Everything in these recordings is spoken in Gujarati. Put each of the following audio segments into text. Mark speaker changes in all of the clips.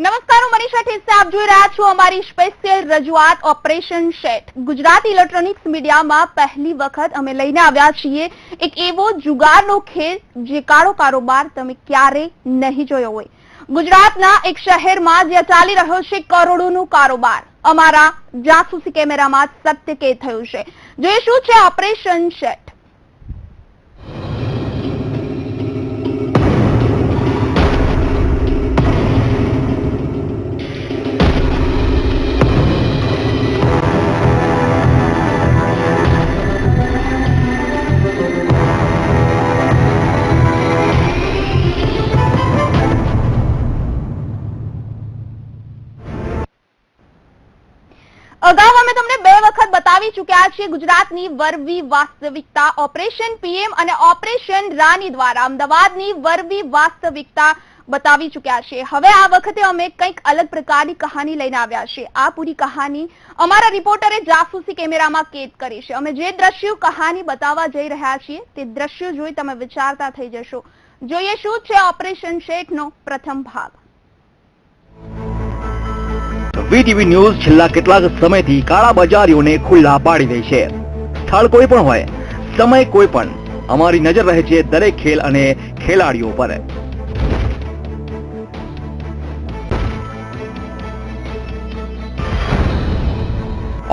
Speaker 1: નમસ્કાર, હું મનીષા ઠેસે આપ જોઈ રહ્યા છો અમારી સ્પેશિયલ રજૂઆત ઓપરેશન સેટ. ગુજરાત ઇલેક્ટ્રોનિક્સ મીડિયામાં પહેલી વખત અમે લઈને આવ્યા છીએ એક એવો જુગારનો ખેલ જે કાળો કારોબાર તમે ક્યારે નહીં જોયો હોય. ગુજરાતના એક શહેરમાં જ્યાં ચાલી રહ્યો છે કરોડોનો કારોબાર. અમારા જાસૂસી કેમેરામાં સત્ય કેદ થયું છે. જોઈએ શું છે ઓપરેશન સેટ. અગાઉ અમે તમને બે વખત બતાવી ચૂક્યા છીએ ગુજરાતની વરવી વાસ્તવિકતા ઓપરેશન પીએમ અને ઓપરેશન રાની દ્વારા અમદાવાદની વરવી વાસ્તવિકતા બતાવી ચૂક્યા છીએ. હવે આ વખતે અમે કંઈક અલગ પ્રકારની કહાની લઈને આવ્યા છીએ. આ પૂરી કહાની અમારા રિપોર્ટરે જાસૂસી કેમેરામાં કેદ કરી છે. અમે જે દ્રશ્યો કહાની બતાવવા જઈ રહ્યા છીએ તે દ્રશ્યો જોઈ તમે વિચારતા થઈ જશો. જોઈએ શું છે ઓપરેશન સેટનો પ્રથમ ભાગ.
Speaker 2: વીટીવી ન્યૂઝ છેલ્લા કેટલાક સમયથી કાળા બજારીઓને ખુલ્લા પાડી રહી છે. સ્થળ કોઈ પણ હોય, સમય કોઈ પણ, અમારી નજર રહે છે દરેક ખેલ અને ખેલાડીઓ પર.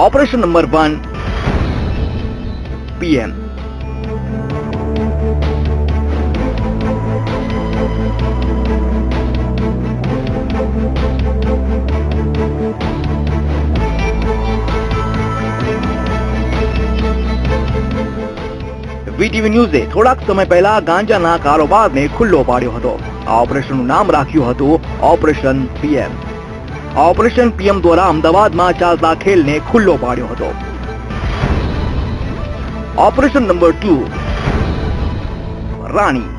Speaker 2: Operation number 1 PM. વીટીવી ન્યૂઝે થોડાક સમય પહેલા ગાંજાના કારોબારને ખુલ્લો પાડ્યો હતો. આ ઓપરેશનનું નામ રાખ્યું હતું ઓપરેશન પીએમ. ઓપરેશન પીએમ દ્વારા અમદાવાદમાં ચાલતા ખેલને ખુલ્લો પાડ્યો હતો. ઓપરેશન નંબર 2 રાણી.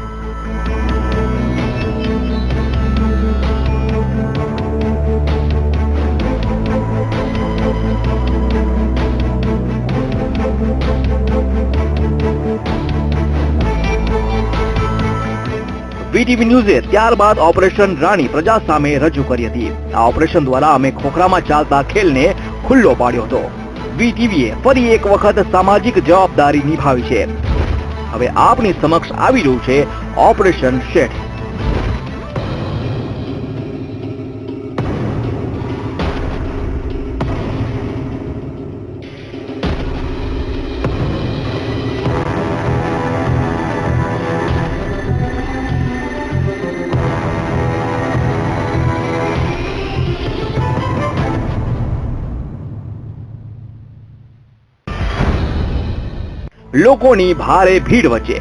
Speaker 2: વીટીવી ન્યૂઝે ત્યારબાદ ઓપરેશન રાણી પ્રજા સામે રજૂ કરી હતી. આ ઓપરેશન દ્વારા અમે ખોખરામાં ચાલતા ખેલને ખુલ્લો પાડ્યો હતો. વીટીવીએ ફરી એક વખત સામાજિક જવાબદારી નિભાવી છે. હવે આપની સમક્ષ આવી રહ્યું છે ઓપરેશન સેટ. લોકોની ભારે ભીડ વચ્ચે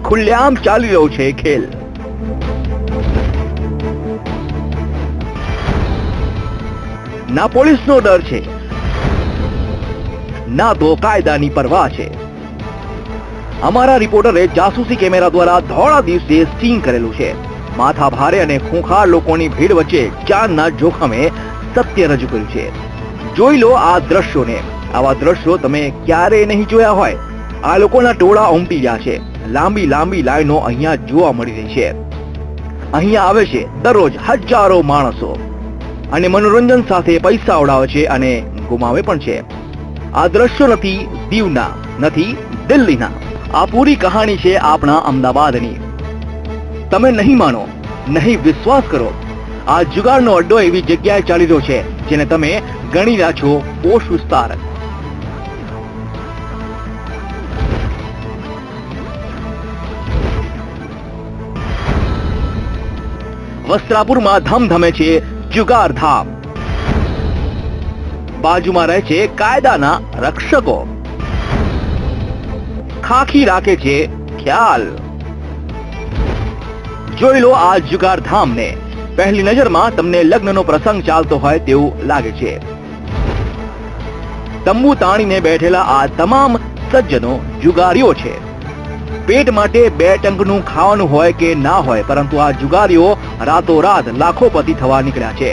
Speaker 2: ખુલ્લેઆમ ચાલી રહ્યો છે ખેલ. ના પોલીસનો ડર છે, ના તો કાયદાની પરવા છે. અમારા રિપોર્ટરે જાસૂસી કેમેરા દ્વારા ધોળા દિવસે સ્ટિંગ કરેલું છે. માથા ભારે અને ખૂંખાર લોકોની ભીડ વચ્ચે જાનના જોખમે સત્ય રજૂ કર્યું છે. જોઈ લો આ દ્રશ્યોને. આવા દ્રશ્યો તમે ક્યારેય નહીં જોયા હોય. આ લોકોના ટોળા ઉમટી ગયા છે. લાંબી લાંબી લાઈનો અહીંયા જોવા મળી રહી છે. અહીંયા આવે છે દરરોજ હજારો માણસો અને મનોરંજન સાથે પૈસા ઉડાવે છે અને ગુમાવે પણ છે. આ દ્રશ્યો નથી દીવના, નથી દિલ્હીના. આ પૂરી કહાણી છે આપણા અમદાવાદની. તમે નહીં માનો, નહીં વિશ્વાસ કરો. આ જુગારનો અડ્ડો એવી જગ્યાએ ચાલી રહ્યો છે જેને તમે ગણી રહ્યા છો પોશ વિસ્તાર. વસ્ત્રાપુરમાં ધમધમે છે જુગાર ધામ. બાજુમાં રહે છે કાયદાના રક્ષકો. ખાખી રાખે છે ખ્યાલ. જોઈ લો આ જુગાર ધામને. પહેલી નજરમાં તમને લગ્નનો પ્રસંગ ચાલતો હોય તેવું લાગે છે. તંબુ તાણીને બેઠેલા આ તમામ સજ્જનો જુગારીઓ છે. પેટ માટે 2 ટંકનું ખાવાનું હોય કે ના હોય, પરંતુ આ જુગારીઓ રાતોરાત લાખોપતિ થવા નીકળ્યા છે.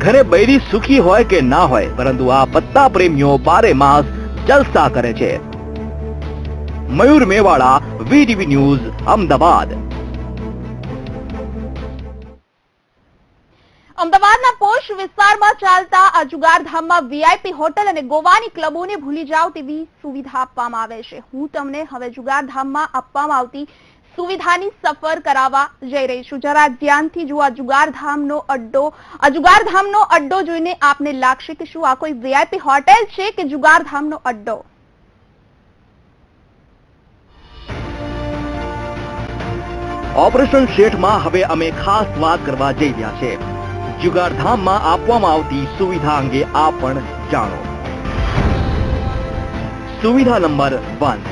Speaker 2: ઘરે બૈરી સુખી હોય કે ના હોય, પરંતુ આ પત્તા પ્રેમીઓ બારે માસ જલસા કરે છે. મયુર મેવાડા, વીટીવી ન્યૂઝ, અમદાવાદ.
Speaker 1: અમદાવાદના પોશ વિસ્તારમાં ચાલતા આ જુગારધામમાં વીઆઈપી હોટલ અને ગોવાની ક્લબોને ભૂલી જાઓ તેવી સુવિધા આપવામાં આવે છે. હું તમને હવે જુગારધામમાં આપવામાં આવતી સુવિધાની સફર કરાવવા જઈ રહી છું. જરા ધ્યાનથી જુઓ આ જુગારધામનો અડ્ડો જોઈને આપને લાગશે કે શું આ કોઈ વીઆઈપી હોટેલ છે કે જુગારધામનો અડ્ડો.
Speaker 2: ઓપરેશન શેઠમાં હવે અમે ખાસ વાત કરવા જઈ રહ્યા છે. જુગારધામમાં આપવામાં આવતી સુવિધા અંગે આપ પણ જાણો. સુવિધા નંબર 1,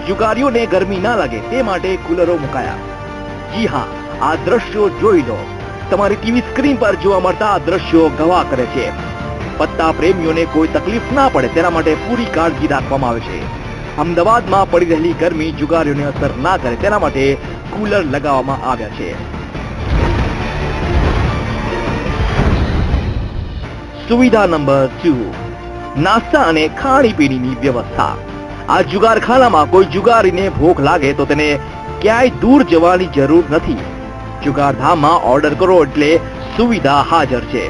Speaker 2: જુગારીઓને ગરમી ના લાગે તે માટે કુલરો મુકાયા. જી હા, આ દ્રશ્યો જોઈ લો. તમારી ટીવી સ્ક્રીન પર જોવા મળતા આ દ્રશ્યો ગવાહ કરે છે. પત્તા પ્રેમીઓને કોઈ તકલીફ ના પડે તેના માટે પૂરી કાળજી રાખવામાં આવે છે. અમદાવાદમાં પડી રહેલી ગરમી જુગારીઓને અસર ના કરે તેના માટે કુલર લગાવવામાં આવ્યા છે. સુવિધા નંબર 2, નાસ્તા અને ખાણીપીણીની વ્યવસ્થા. આ જુગારખાનામાં કોઈ જુગારીને ભૂખ લાગે તો તેને ક્યાંય દૂર જવાની જરૂર નથી. જુગારધામમાં ઓર્ડર કરો એટલે સુવિધા હાજર છે.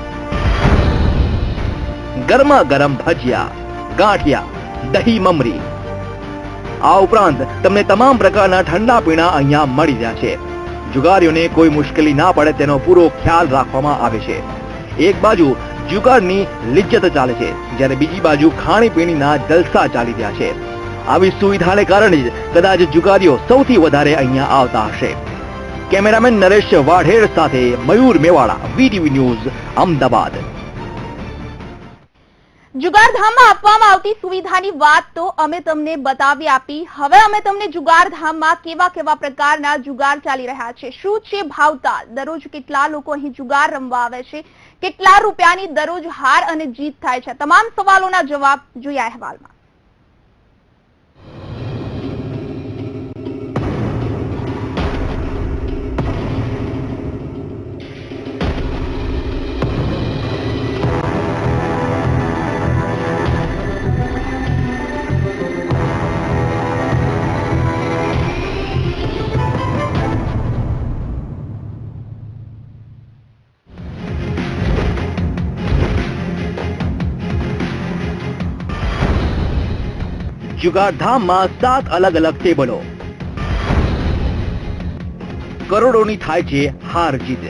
Speaker 2: ગરમા ગરમ ભજીયા, ગાંઠિયા, દહીં મમરી. આ ઉપરાંત તમને તમામ પ્રકારના ઠંડા પીણા અહીંયા મળી રહ્યા છે. જુગારીઓને કોઈ મુશ્કેલી ના પડે તેનો પૂરો ખ્યાલ રાખવામાં આવે છે. એક બાજુ જુગારની લિજ્જત ચાલે છે, જ્યારે બીજી બાજુ ખાણીપીણીના જલસા ચાલી રહ્યા છે. આવી સુવિધાને કારણે જ કદાચ જુગારીઓ સૌથી વધારે અહીંયા આવતા હશે. કેમેરામેન નરેશ વાઢેર સાથે મયુર મેવાડા, વીટીવી ન્યૂઝ, અમદાવાદ.
Speaker 1: જુગારધામમાં આપવામાં આવતી સુવિધાની વાત તો અમે તમને બતાવી આપી. હવે અમે તમને જુગારધામમાં કેવા પ્રકારના જુગાર ચાલી રહ્યા છે, શું છે ભાવતાલ, દરરોજ કેટલા લોકો અહીં જુગાર રમવા આવે છે, કેટલા રૂપિયાની દરરોજ હાર અને જીત થાય છે, તમામ સવાલોના જવાબ જોઈએ અહેવાલમાં.
Speaker 2: જુગારધામમાં 7 અલગ અલગ ટેબલો. કરોડોની થાય છે હાર જીત.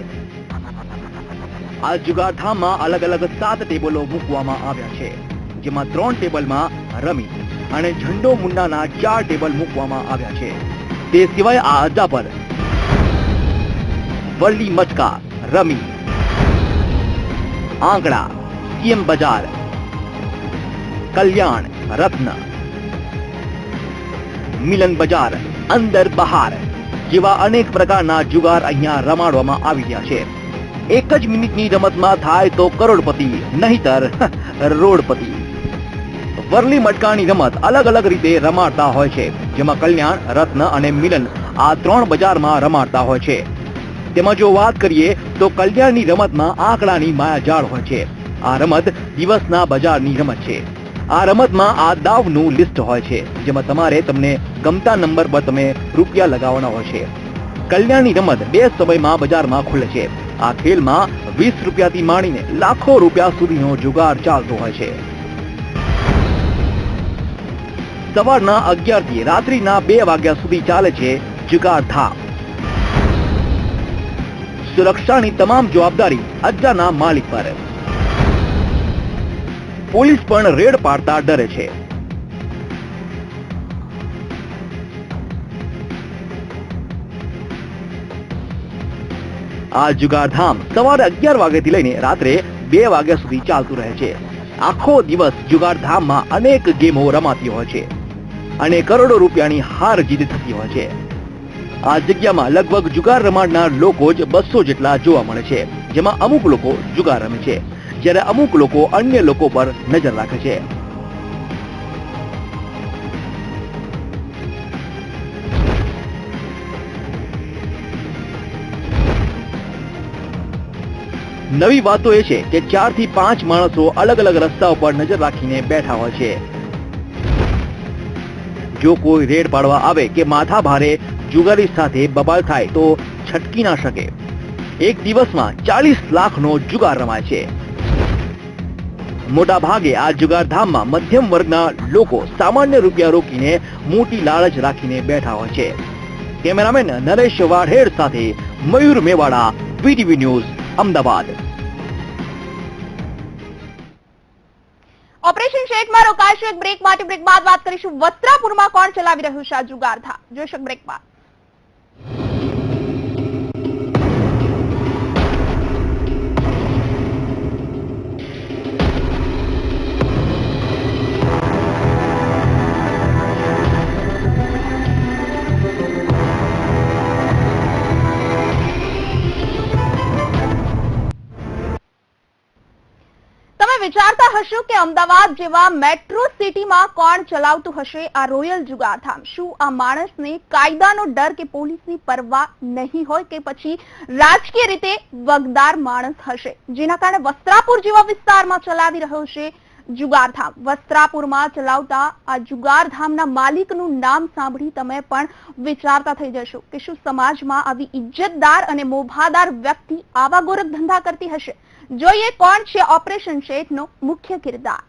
Speaker 2: આ જુગારધામમાં અલગ અલગ 7 ટેબલો મૂકવામાં આવ્યા છે, જેમાં 3 ટેબલમાં રમી અને ઝંડો મુંડાના 4 ટેબલ મૂકવામાં આવ્યા છે. તે સિવાય આ અડ્ડા પર વરલી મચકા, રમી, આંકડા, સીએમ બજાર, કલ્યાણ, રત્ન, મિલન બજાર, અંદર બહાર જેવા અનેક પ્રકારના જુગાર અહીંયા રમાડવામાં આવી રહ્યા છે. એક જ મિનિટની રમતમાં થાય તો કરોડપતિ, નહીતર રોડપતિ. વરલી મટકાની રમત અલગ અલગ રીતે રમાડતા હોય છે, જેમાં કલ્યાણ, રત્ન અને મિલન આ 3 બજારમાં રમાડતા હોય છે. તેમાં જો વાત કરીએ તો કલ્યાણની રમતમાં આંકડાની માયાજાળ હોય છે. આ રમત દિવસના બજારની રમત છે. આ રમતમાં આ દાવનું લિસ્ટ હોય છે, જેમાં તમારે તમને ગમતા નંબર પર તમે રૂપિયા લગાવવાના હોય છે. કલ્યાણની રમત 2 સમયમાં બજારમાં ખુલે છે. આ ખેલમાં 20 રૂપિયાથી માંડીને લાખો રૂપિયા સુધીનો જુગાર ચાલતો હોય છે. સવારના 11 થી રાત્રિના 2 વાગ્યા સુધી ચાલે છે જુગારધામ. સુરક્ષાની તમામ જવાબદારી અડ્ડાના માલિક પર. પોલીસ પણ રેડ પાડતા ડરે છે. આ જુગારધામ સવારે 11 વાગ્યાથી લઈને રાત્રે 2 વાગ્યા સુધી ચાલતું રહે છે. આખો દિવસ જુગારધામમાં અનેક ગેમો રમાતી હોય છે અને કરોડો રૂપિયાની હાર જીત થતી હોય છે. આ જગ્યામાં લગભગ જુગાર રમાડનાર લોકો જ 200 જેટલા જોવા મળે છે, જેમાં અમુક લોકો જુગાર રમે છે, જ્યારે અમુક લોકો અન્ય લોકો પર નજર રાખે છે. નવી વાતો એ છે કે 4 થી 5 માણસો અલગ અલગ રસ્તા ઉપર નજર રાખીને બેઠા હોય છે. જો કોઈ રેડ પાડવા આવે કે માથા ભારે જુગારી સાથે બબાલ થાય તો છટકી ના શકે. એક દિવસમાં 40 લાખનો જુગાર રમાય છે. મોટા ભાગે આ જુગારધામમાં મધ્યમ વર્ગના લોકો સામાન્ય રૂપિયા રોકીને મોટી લાલચ રાખીને બેઠા હોય છે. કેમેરામેન નરેશ વાઢેર સાથે Mayur Mewada, VTV news, Ahmedabad.
Speaker 1: Operation શેઠમાં રોકાશું એક બ્રેક માટે. બ્રેક બાદ વાત કરીશું વસ્ત્રાપુરમાં કોણ ચલાવી રહ્યું છે આ જુગારધામ. જોઈશું બ્રેક બાદ. વિચારતા હશો કે અમદાવાદ જેવા મેટ્રો સિટીમાં કોણ ચલાવતું હશે આ રોયલ જુગારધામ? શું આ માણસને કાયદાનો ડર કે પોલીસની પરવા નહીં હોય કે પછી રાજકીય રીતે વગદાર માણસ હશે જેના કારણે વસ્ત્રાપુર જેવા વિસ્તારમાં ચલાવી રહ્યો છે જુગારધામ? વસ્ત્રાપુરમાં ચલાવતા આ જુગારધામના માલિકનું નામ સાંભળી તમે પણ વિચારતા થઈ જશો કે શું સમાજમાં આવી ઇજ્જતદાર અને મોભાદાર વ્યક્તિ આવા ગોરખ ધંધા કરતી હશે? જોઈએ કોણ છે ઓપરેશન શેઠનો મુખ્ય કિરદાર.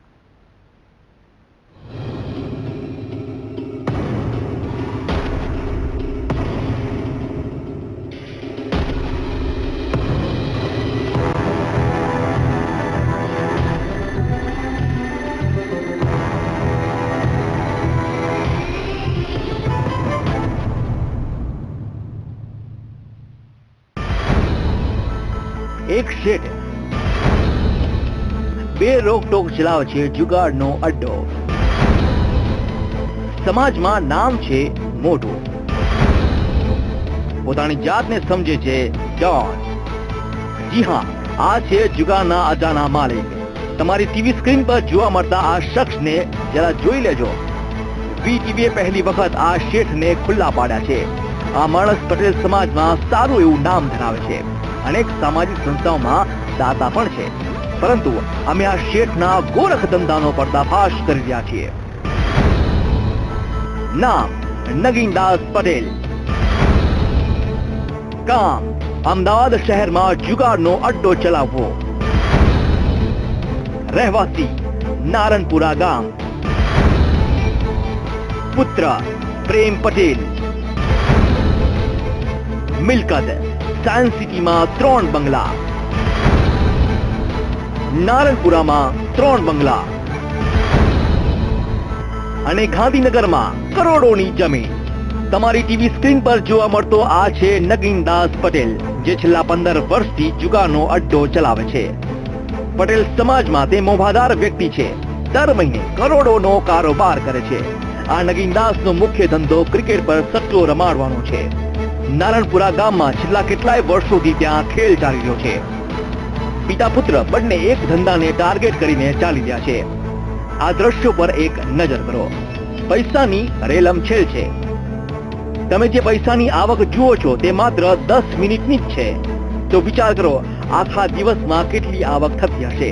Speaker 2: એક શેઠ બે રોકટોક ચલાવે છે જુગારનો અડ્ડો. સમાજમાં નામ છે મોટું, પોતાની જાતને સમજે છે ડોન. જી હા, આ છે જુગારના અજાના માલિક. તમારી ટીવી સ્ક્રીન પર જોવા મળતા આ શખ્સને જરા જોઈ લેજો. વીટીવીએ પહેલી વખત આ શેઠને ખુલ્લા પાડ્યા છે. આ માણસ પટેલ સમાજમાં સારું એવું નામ ધરાવે છે. અનેક સામાજિક સંસ્થાઓમાં દાતા પણ છે. પરંતુ અમે આ શેઠના ગોરખ ધંધાનો પર્દાફાશ કરી રહ્યા છીએ. નામ નગીનદાસ પટેલ. કામ અમદાવાદ શહેરમાં જુગારનો અડ્ડો ચલાવવો. રહેવાસી નારણપુરા ગામ. પુત્ર પ્રેમ પટેલ. મિલકત સાયન્સ સિટીમાં 3 બંગલા, નારણપુરામાં 3 બંગલા અને ગાંધીનગરમાં કરોડોની જમીન. તમારી ટીવી સ્ક્રીન પર જોવા મળતો આ છે નગીનદાસ પટેલ, જે છેલ્લા 15 વર્ષથી જુગારનો અડ્ડો ચલાવે છે. પટેલ સમાજમાં તે મોભાદાર વ્યક્તિ છે. દર મહિને કરોડોનો કારોબાર કરે છે. આ નગીનદાસનો મુખ્ય ધંધો ક્રિકેટ પર સટ્ટો રમાડવાનો છે. નારણપુરા ગામમાં છેલ્લા કેટલાય વર્ષોથી ત્યાં ખેલ ચાલી રહ્યો છે. પિતા પુત્ર બંને એક ધંધાને ટાર્ગેટ કરીને ચાલી રહ્યા છે. આ દ્રશ્યો પર એક નજર કરો. પૈસાની રેલમછેલ છે. તમે જે પૈસાની આવક જુઓ છો તે માત્ર 10 મિનિટની જ છે. તો વિચાર કરો આખા દિવસમાં કેટલી આવક થતી હશે.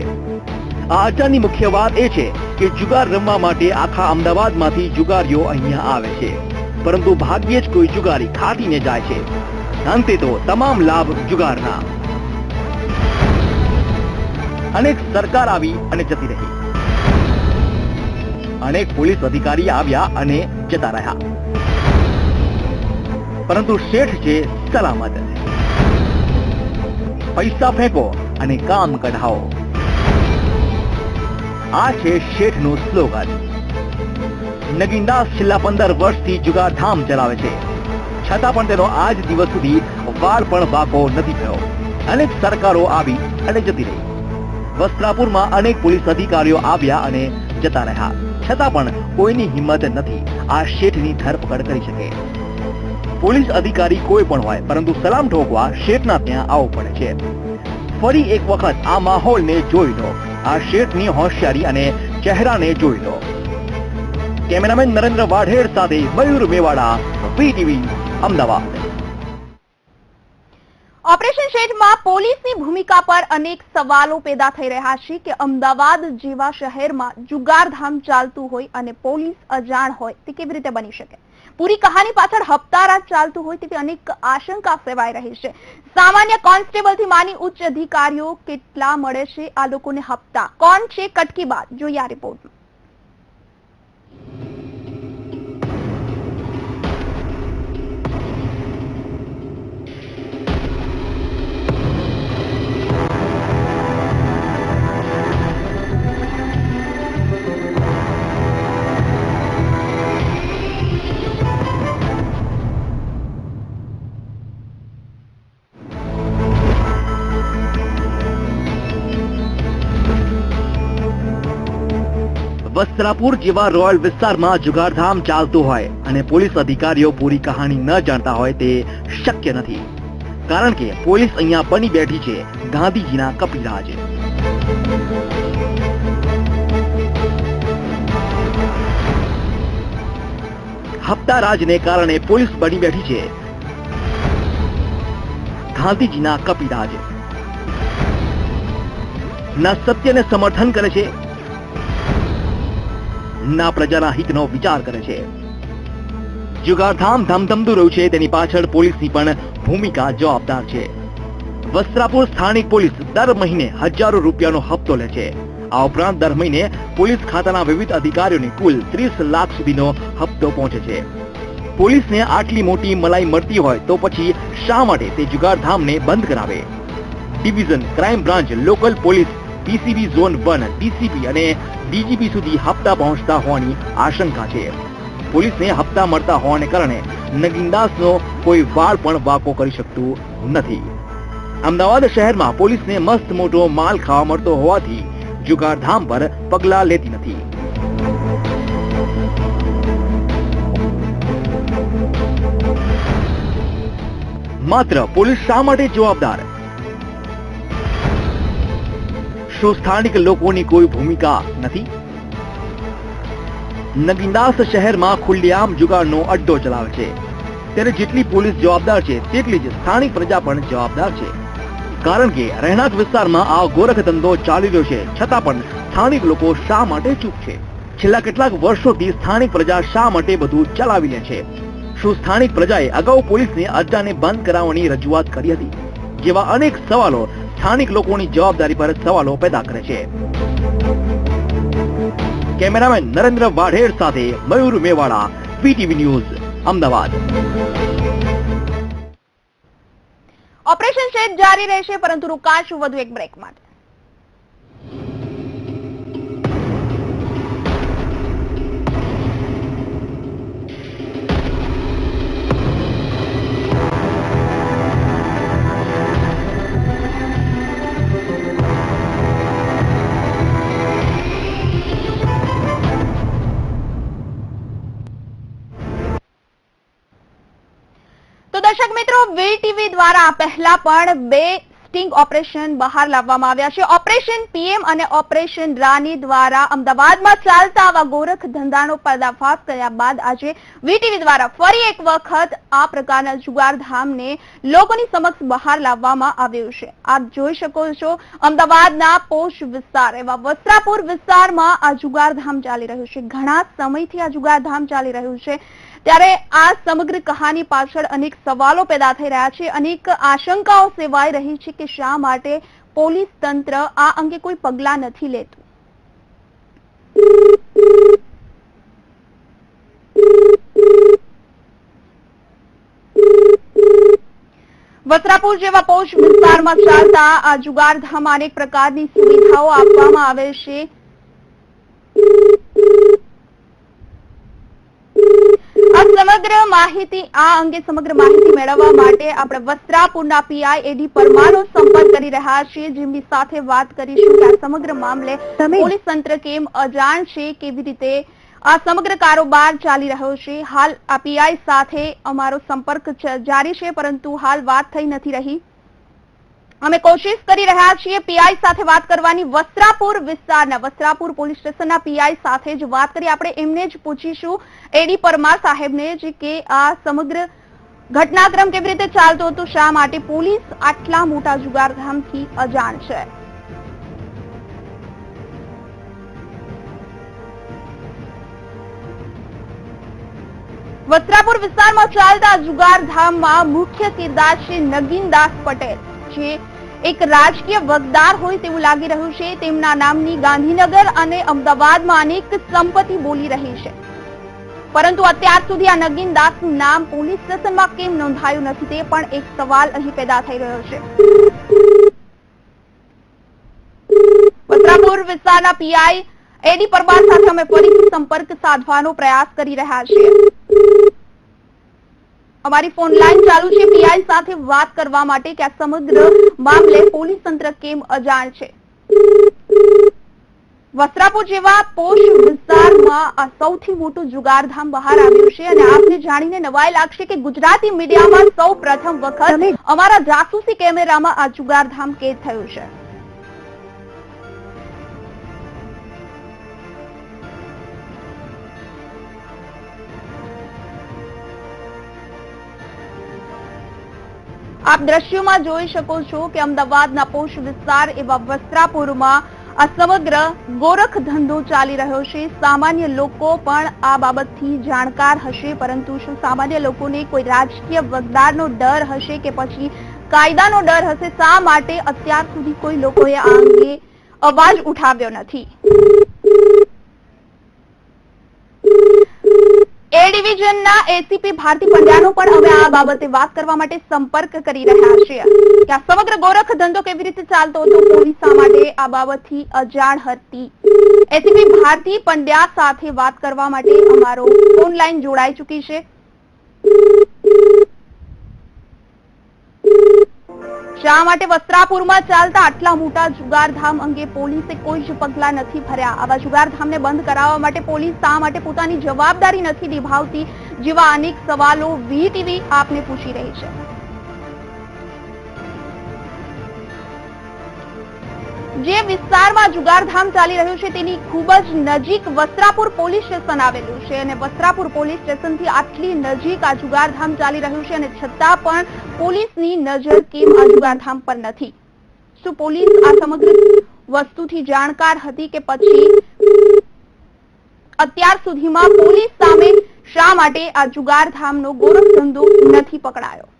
Speaker 2: આ અજાની મુખ્ય વાત એ છે કે જુગાર રમવા માટે આખા અમદાવાદમાંથી જુગારીઓ અહીંયા આવે છે. પરંતુ ભાગ્યે જ કોઈ જુગારી ખાટીને જાય છે. અંતે તો તમામ લાભ જુગારના. અનેક સરકાર આવી અને જતી રહી. અનેક પોલીસ અધિકારી આવ્યા અને જતા રહ્યા. પરંતુ શેઠ છે સલામત. પૈસા ફેંકો અને કામ કઢાવો. આ છે શેઠનું સ્લોગન. નગીનદાસ છેલ્લા 15 વર્ષથી જુગારધામ ચલાવે છે. છતાં પણ તેનો આજ દિવસ સુધી વાળ પણ વાકો નથી થયો. અનેક સરકારો આવી અને જતી રહી. વસ્ત્રાપુરમાં અનેક પોલીસ અધિકારીઓ આવ્યા અને જતા રહ્યા. છતાં પણ કોઈની હિંમત નથી આ શેઠની ધરપકડ કરી શકે. પોલીસ અધિકારી કોઈ પણ હોય, પરંતુ સલામ ઠોકવા શેઠના ત્યાં આવવું પડે છે. ફરી એક વખત આ માહોલને જોઈ લો. આ શેઠની હોશિયારી અને ચહેરાને જોઈ લો. કેમેરામેન નરેન્દ્ર વાઢેર સાથે મયુર મેવાડા, વીટીવી, અમદાવાદ.
Speaker 1: ઓપરેશન શેડમાં પોલીસની ભૂમિકા પર અનેક સવાલો પેદા થઈ રહ્યા છે કે અમદાવાદ જેવા શહેરમાં જુગારધામ ચાલતું હોય અને પોલીસ અજાણ હોય તે કેવી રીતે બની શકે? પૂરી કહાની પાછળ હપ્તારાજ ચાલતું હોય તેવી અનેક આશંકા સેવાઈ રહી છે. સામાન્ય કોન્સ્ટેબલથી માની ઉચ્ચ અધિકારીઓ કેટલા મળે છે આ લોકોને હપ્તા? કોણ છે કટકીબાજ? જોઈએ આ રિપોર્ટમાં.
Speaker 2: વસ્ત્રાપુર જેવા રોયલ વિસ્તારમાં જુગારધામ ચાલતું હોય અને પોલીસ અધિકારીઓ પૂરી કહાની ન જાણતા હોય તે શક્ય નથી. કારણ કે પોલીસ અહીંયા બની બેઠી છે ગાંધીજીના કપિરાજ. હપ્તારાજને કારણે પોલીસ બની બેઠી છે ગાંધીજીના કપિરાજ. ના સત્યને સમર્થન કરે છે, ના પ્રજાના હિતનો વિચાર કરે છે. જુગારધામ ધમધમતું રહ્યું છે તેની પાછળ પોલીસની પણ ભૂમિકા જવાબદાર છે. વસ્ત્રાપુર સ્થાનિક પોલીસ દર મહિને હજારો રૂપિયાનો હપ્તો લે છે. આ ઉપરાંત દર મહિને પોલીસ ખાતાના વિવિધ અધિકારીઓને કુલ 30 લાખ સુધીનો હપ્તો પહોંચે છે. પોલીસને આટલી મોટી મલાઈ મળતી હોય તો પછી શા માટે તે જુગારધામને બંધ કરાવે? Division, crime branch, local police, PCB zone 1, DCP અને ડીજીપી સુધી હપ્તા પહોંચતા હોવાની આશંકા છે. પોલીસને હપ્તા મળતા હોવાને કારણે નગીનદાસનો કોઈ વાળ પણ વાકો કરી શકતું નથી. અમદાવાદ શહેરમાં પોલીસને મસ્ત મોટો માલ ખાવા મળતો હોવાથી જુગારધામ પર પગલા લેતી નથી. માત્ર પોલીસ શા માટે જવાબદાર? શું સ્થાનિક લોકોની કોઈ ભૂમિકા નથી? નગીનદાસ શહેરમાં ખુલ્લેઆમ જુગારનો અડ્ડો ચલાવે છે, ત્યારે જેટલી પોલીસ જવાબદાર છે તેટલી જ સ્થાનિક પ્રજા પણ જવાબદાર છે. કારણ કે રહેણાંક વિસ્તારમાં આ ગોરખ ધંધો ચાલી રહ્યો છે, છતાં પણ સ્થાનિક લોકો શા માટે ચૂપ છે? છેલ્લા કેટલાક વર્ષોથી સ્થાનિક પ્રજા શા માટે બધું ચલાવી લે છે? શું સ્થાનિક પ્રજાએ અગાઉ પોલીસને અડ્ડાને બંધ કરાવવાની રજૂઆત કરી હતી? જેવા અનેક સવાલો સ્થાનિક લોકોની જવાબદારી પર સવાલો પેદા કરે છે. કેમેરામેન નરેન્દ્ર વાઢેર સાથે Mayur Mewada, VTV news, Ahmedabad.
Speaker 1: Operation shed જારી રહેશે, પરંતુ રોકાશું વધુ એક બ્રેક માટે. દર્શક મિત્રો, વીટીવી દ્વારા પહેલા પણ 2 સ્ટિંગ ઓપરેશન બહાર લાવવામાં આવ્યા છે. ઓપરેશન પીએમ અને ઓપરેશન રાની દ્વારા અમદાવાદમાં ચાલતા આવા ગોરખ ધંધાનો પર્દાફાશ કર્યા બાદ આજે વીટીવી દ્વારા ફરી એક વખત આ પ્રકારના જુગારધામને લોકોની સમક્ષ બહાર લાવવામાં આવ્યું છે. આપ જોઈ શકો છો, અમદાવાદના પોશ વિસ્તાર એવા વસ્ત્રાપુર વિસ્તારમાં આ જુગારધામ ચાલી રહ્યું છે. ઘણા સમયથી આ જુગારધામ ચાલી રહ્યું છે. ત્યારે આ સમગ્ર કહાની પાછળ અનેક સવાલો પેદા થઈ રહ્યા છે, અનેક આશંકાઓ સેવાઈ રહી છે કે શા માટે પોલીસ તંત્ર આ અંગે કોઈ પગલા નથી લેતું. વસ્ત્રાપુર જેવા પોશ વિસ્તારમાં ચાલતા આ જુગારધામ અનેક પ્રકારની સુવિધાઓ આપવામાં આવે છે. આ અંગે સમગ્ર માહિતી મેળવવા માટે આપણે વસ્ત્રાપુરના પીઆઈ એડી પરમારનો સંપર્ક કરી રહ્યા છીએ, જેમની સાથે વાત કરીશું કે આ સમગ્ર મામલે પોલીસ તંત્ર કેમ અજાણ છે, કેવી રીતે આ સમગ્ર કારોબાર ચાલી રહ્યો છે. હાલ આ પીઆઈ સાથે અમારો સંપર્ક જારી છે, પરંતુ હાલ વાત થઈ નથી રહી. અમે કોશિશ કરી રહ્યા છીએ પીઆઈ સાથે વાત કરવાની. વસ્ત્રાપુર વિસ્તારના વસ્ત્રાપુર પોલીસ સ્ટેશનના પીઆઈ સાથે જ વાત કરી. આપણે એમને જ પૂછીશું, એડી પરમાર સાહેબને જ, કે આ સમગ્ર ઘટનાક્રમ કેવી રીતે ચાલતો હતો, શા માટે પોલીસ આટલા મોટા જુગારધામથી અજાણ છે? વસ્ત્રાપુર વિસ્તારમાં ચાલતા જુગારધામમાં મુખ્ય કિરદાર છે નગીનદાસ પટેલ, જે એક રાજકીય વગદાર હોય તેવું લાગી રહ્યું છે. તેમના નામની ગાંધીનગર અને અમદાવાદમાં અનેક સંપત્તિ બોલી રહી છે, પરંતુ અત્યાર સુધી આ નગીનદાસનું નામ પોલીસ સ્ટેશનમાં કેમ નોંધાયું નથી, તે પણ એક સવાલ અહીં પેદા થઈ રહ્યો છે. વસ્ત્રાપુર વિસ્તારના પીઆઈ એડી પરમાર સાથે અમે ફરીથી સંપર્ક સાધવાનો પ્રયાસ કરી રહ્યા છીએ. અમારી ફોન લાઈન ચાલુ છે પીઆઈ સાથે વાત કરવા માટે કે આ સમગ્ર મામલે પોલીસ તંત્ર કેમ અજાણ છે. વસ્ત્રાપુર જેવા પોશ વિસ્તારમાં આ સૌથી મોટું જુગારધામ બહાર આવ્યું છે અને આપને જાણીને નવાઈ લાગશે કે ગુજરાતી મીડિયામાં સૌ પ્રથમ વખત અમારા જાસૂસી કેમેરામાં આ જુગારધામ કેદ થયું છે. આપ દ્રશ્યોમાં જોઈ શકો છો કે અમદાવાદના પોશ વિસ્તાર એવા વસ્ત્રાપુરમાં આ સમગ્ર ગોરખ ધંધો ચાલી રહ્યો છે. સામાન્ય લોકો પણ આ બાબતથી જાણકાર હશે, પરંતુ શું સામાન્ય લોકોને કોઈ રાજકીય વગદારનો ડર હશે કે પછી કાયદાનો ડર હશે? શા માટે અત્યાર સુધી કોઈ લોકોએ આ અંગે અવાજ ઉઠાવ્યો નથી? એ ડિવિઝનના એસીપી ભારતી પંડ્યાનો પણ અમે આ બાબતે વાત કરવા માટે સંપર્ક કરી રહ્યા છીએ કે આ સમગ્ર ગોરખ ધંધો કેવી રીતે ચાલતો હતો, પોલીસ શા માટે આ બાબતથી અજાણ હતી. એસીપી ભારતી પંડ્યા સાથે વાત કરવા માટે અમારો ફોન લાઈન જોડાઈ ચૂકી છે. શા માટે વસ્ત્રાપુરમાં ચાલતા આટલા મોટા જુગારધામ અંગે પોલીસે કોઈ જ પગલાં નથી ભર્યા? આવા જુગારધામને બંધ કરાવવા માટે પોલીસ શા માટે પોતાની જવાબદારી નથી નિભાવતી? જેવા અનેક સવાલો વીટીવી આપને પૂછી રહી છે. જે વિસ્તારમાં જુગારધામ ચાલી રહ્યું છે તેની ખૂબ જ નજીક વસ્ત્રાપુર પોલીસ સ્ટેશન આવેલું છે અને વસ્ત્રાપુર પોલીસ સ્ટેશનથી આટલી નજીક આ જુગારધામ ચાલી રહ્યું છે અને છતાં પણ પોલીસની નજર કેમ આ જુગારધામ પર નથી? શું પોલીસ આ સમગ્ર વસ્તુથી જાણકાર હતી કે પછી અત્યાર સુધીમાં પોલીસ સામે શા માટે આ જુગારધામનો ગોરખ ધંધો નથી પકડાયો?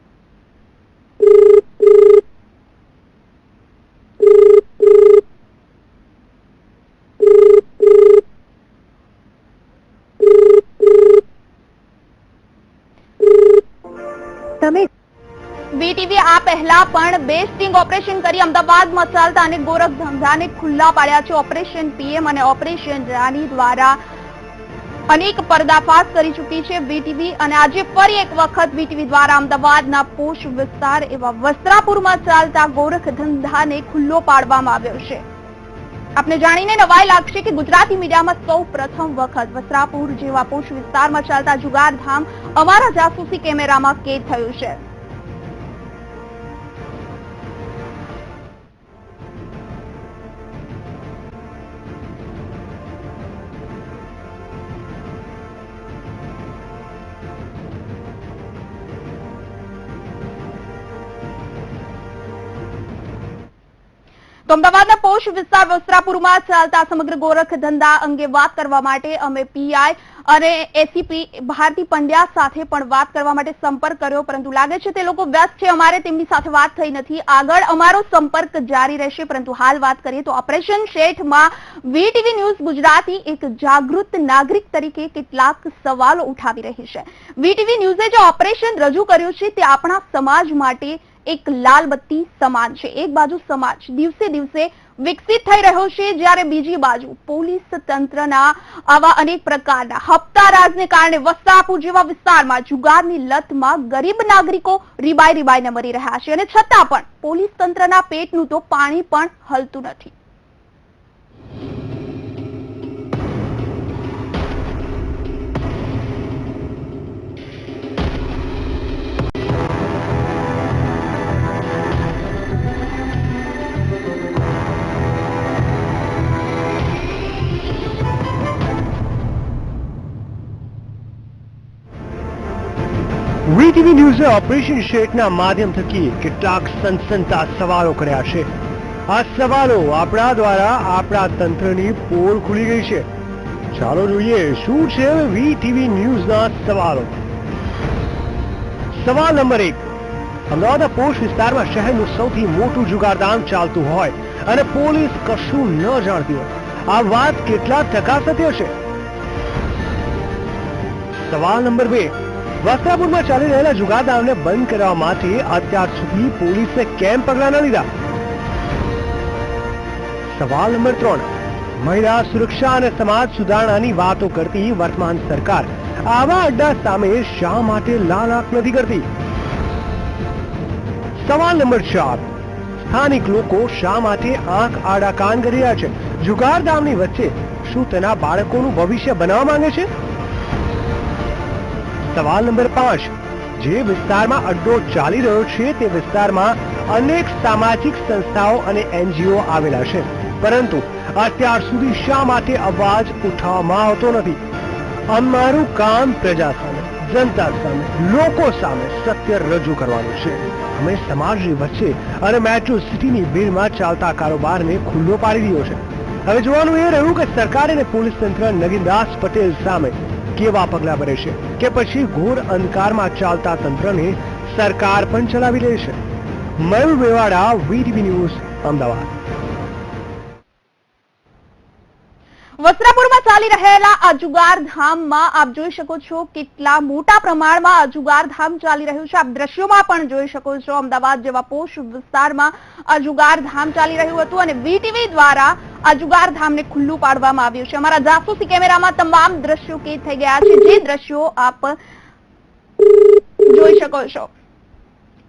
Speaker 1: વીટીવી આ પહેલા પણ બે સ્ટિંગ ઓપરેશન કરી અમદાવાદમાં ચાલતા અને ગોરખ ધંધાને ખુલ્લા પાડ્યા છે. ઓપરેશન પીએમ અને ઓપરેશન રાની દ્વારા અનેક પર્દાફાશ કરી ચૂકી છે વીટીવી, અને આજે ફરી એક વખત વીટીવી દ્વારા અમદાવાદના પોશ વિસ્તાર એવા વસ્ત્રાપુરમાં ચાલતા ગોરખ ધંધાને ખુલ્લો પાડવામાં આવ્યો છે. આપને જાણીને નવાઈ લાગશે કે ગુજરાતી મીડિયામાં સૌ પ્રથમ વખત વસ્ત્રાપુર જેવા પોશ વિસ્તારમાં ચાલતા જુગારધામ અમારા જાસૂસી કેમેરામાં કેદ થયું છે. તો અમદાવાદના પોશ વિસ્તાર વસ્ત્રાપુરમાં ચાલતા સમગ્ર ગોરખ ધંધા અંગે વાત કરવા માટે અમે પીઆઈ અને એસીપી ભારતી પંડ્યા સાથે પણ વાત કરવા માટે સંપર્ક કર્યો, પરંતુ લાગે છે તે લોકો વ્યસ્ત છે. અમારે તેમની સાથે વાત થઈ નથી. આગળ અમારો સંપર્ક જારી રહેશે, પરંતુ હાલ વાત કરીએ તો ઓપરેશન શેઠમાં વીટીવી ન્યૂઝ ગુજરાતી એક જાગૃત નાગરિક તરીકે કેટલાક સવાલો ઉઠાવી રહી છે. વીટીવી ન્યૂઝે જે ઓપરેશન રજૂ કર્યું છે તે આપણા સમાજ માટે એક લાલ બત્તી સમાન છે. એક બાજુ સમાજ દિવસે દિવસે વિકસિત થઈ રહ્યો છે, જ્યારે બીજી બાજુ પોલીસ તંત્રના આવા અનેક પ્રકારના હપ્તારાજને કારણે વસ્ત્રાપુર જેવા વિસ્તારમાં જુગારની લતમાં ગરીબ નાગરિકો રીબાઈને મરી રહ્યા છે, અને છતાં પણ પોલીસ તંત્રના પેટનું તો પાણી પણ હલતું નથી.
Speaker 3: વીટીવી ન્યૂઝે ઓપરેશન શેકના માધ્યમ થકી કેટલાક સનસનતા સવાલો કર્યા છે. આ સવાલો આપણા દ્વારા આપણા તંત્રની પોલ ખુલી ગઈ છે. ચાલો જોઈએ શું છે વીટીવી ન્યૂઝના સવાલો. સવાલ નંબર 1. અમદાવાદના પોશ વિસ્તારમાં શહેરનું સૌથી મોટું જુગારધામ ચાલતું હોય અને પોલીસ કશું ન જાણતી હોય, આ વાત કેટલા ટકા સત્ય છે? સવાલ નંબર 2. વસ્ત્રાપુરમાં ચાલી રહેલા જુગારધામને બંધ કરવા માટે અત્યાર સુધી પોલીસે કેમ પગલાં ન લીધા? સવાલ નંબર 3. મહિલા સુરક્ષા અને સમાજ સુધારણાની વાતો કરતી વર્તમાન સરકાર આવા અડ્ડા સામે શા માટે લાલ આંખ નથી કરતી? સવાલ નંબર 4. સ્થાનિક લોકો શા માટે આંખ આડા કાન કરી રહ્યા છે? જુગારધામની વચ્ચે શું તેના બાળકોનું ભવિષ્ય બનાવવા માંગે છે? સવાલ નંબર 5. જે વિસ્તારમાં અડ્ડો ચાલી રહ્યો છે તે વિસ્તારમાં અનેક સામાજિક સંસ્થાઓ અને એનજીઓ આવેલા છે, પરંતુ અત્યાર સુધી શા માટે અવાજ ઉઠાવવામાં આવતો નથી? અમારું કામ પ્રજા સામે, જનતા સામે, લોકો સામે સત્ય રજૂ કરવાનું છે. અમે સમાજની વચ્ચે અને મેટ્રો સિટીની ભીડમાં ચાલતા કારોબારને ખુલ્લો પાડી દીધો છે. હવે જોવાનું એ રહ્યું કે સરકાર અને પોલીસ તંત્ર નગીનદાસ પટેલ સામે કેવા પગલા ભરે છે કે પછી ઘોર અંધકારમાં ચાલતા તંત્રને સરકાર પણ ચલાવી લે છે. મયુર મેવાડા, વીટીવી ન્યૂઝ, અમદાવાદ.
Speaker 1: વસ્ત્રાપુરમાં ચાલી રહેલા આ જુગારધામમાં આપ જોઈ શકો છો કેટલા મોટા પ્રમાણમાં આ જુગારધામ ચાલી રહ્યું છે. આપ દ્રશ્યોમાં પણ જોઈ શકો છો અમદાવાદ જેવા પોશ વિસ્તારમાં આ જુગારધામ ચાલી રહ્યું હતું અને વીટીવી દ્વારા આ જુગારધામને ખુલ્લું પાડવામાં આવ્યું છે. અમારા જાસૂસી કેમેરામાં તમામ દ્રશ્યો કેદ થઈ ગયા છે, જે દ્રશ્યો આપ જોઈ શકો છો.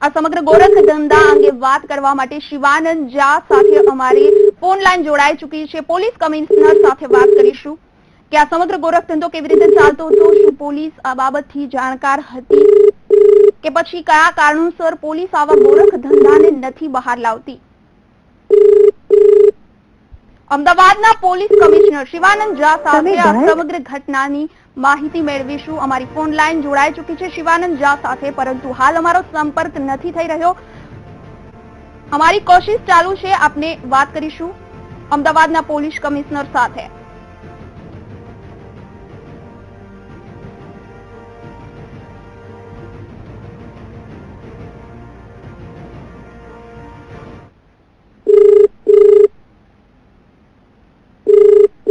Speaker 1: આ સમગ્ર ગોરખ ધંધા અંગે વાત કરવા માટે શિવાનંદ ઝા સાથે અમારી ફોન લાઈન જોડાઈ ચૂકી છે. પોલીસ કમિશનર સાથે વાત કરીશું કે આ સમગ્ર ગોરખ ધંધો કેવી રીતે ચાલતો હતો, શું પોલીસ આ બાબતથી જાણકાર હતી કે પછી કયા કારણોસર પોલીસ આવા ગોરખ ધંધાને નથી બહાર લાવતી? અમદાવાદના પોલીસ કમિશનર શિવાનંદ ઝા સાથે આ સમગ્ર ઘટનાની માહિતી મેળવીશું. અમારી ફોન લાઈન જોડાઈ ચૂકી છે શિવાનંદ ઝા સાથે, પરંતુ હાલ અમારો સંપર્ક નથી થઈ રહ્યો. અમારી કોશિશ ચાલુ છે, આપને વાત કરીશું અમદાવાદના પોલીસ કમિશનર સાથે.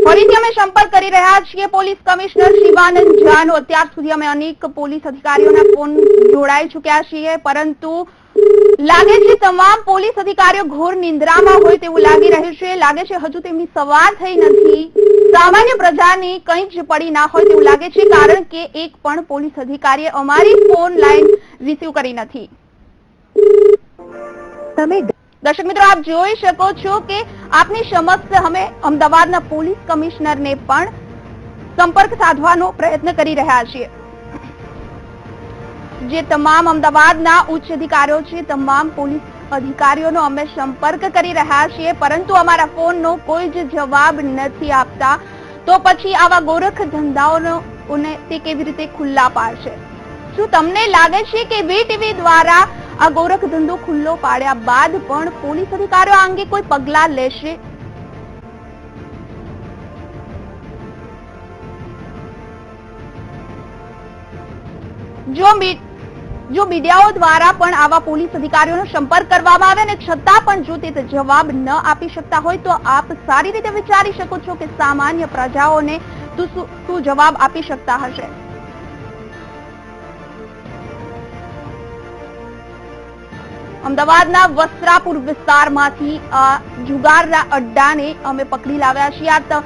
Speaker 1: ફરીથી અમે સંપર્ક કરી રહ્યા છીએ પોલીસ કમિશનર શિવાનંદ ઝાનો. અત્યાર સુધી અમે અનેક પોલીસ અધિકારીઓના ફોન જોડાઈ ચૂક્યા છીએ, પરંતુ લાગે છે તમામ પોલીસ અધિકારીઓ ઘોર નિંદ્રામાં હોય તેવું લાગી રહ્યું છે. લાગે છે હજુ તેમની સવાર થઈ નથી. સામાન્ય પ્રજાની કંઈ જ પડી ના હોય તેવું લાગે છે, કારણ કે એક પણ પોલીસ અધિકારીએ અમારી ફોન લાઈન રિસીવ કરી નથી. દર્શક મિત્રો, આપ જોઈ શકો છો કે આપની સમક્ષ અમે અમદાવાદના પોલીસ કમિશનરને પણ સંપર્ક સાધવાનો પ્રયત્ન કરી રહ્યા છીએ. જે તમામ અમદાવાદના ઉચ્ચ અધિકારીઓ છે, તમામ પોલીસ અધિકારીઓનો અમે સંપર્ક કરી રહ્યા છીએ, પરંતુ અમારા ફોનનો કોઈ જ જવાબ નથી આપતા. તો પછી આવા ગોરખ ધંધાઓને તે કેવી રીતે ખુલ્લા પાડશે? શું તમને લાગે છે કે વીટીવી દ્વારા આ ગોરખ ધંધો ખુલ્લો પાડ્યા બાદ પણ પોલીસ અધિકારીઓ આ અંગે કોઈ પગલાં લેશે? જો મીડિયાઓ દ્વારા પણ આવા પોલીસ અધિકારીઓનો સંપર્ક કરવામાં આવે અને છતાં પણ જો તે જવાબ ન આપી શકતા હોય, તો આપ સારી રીતે વિચારી શકો છો કે સામાન્ય પ્રજાઓને શું જવાબ આપી શકતા હશે. અમદાવાદના વસ્ત્રાપુર વિસ્તારમાંથી આ જુગારના અડ્ડાને અમે પકડી લાવ્યા છીએ. આ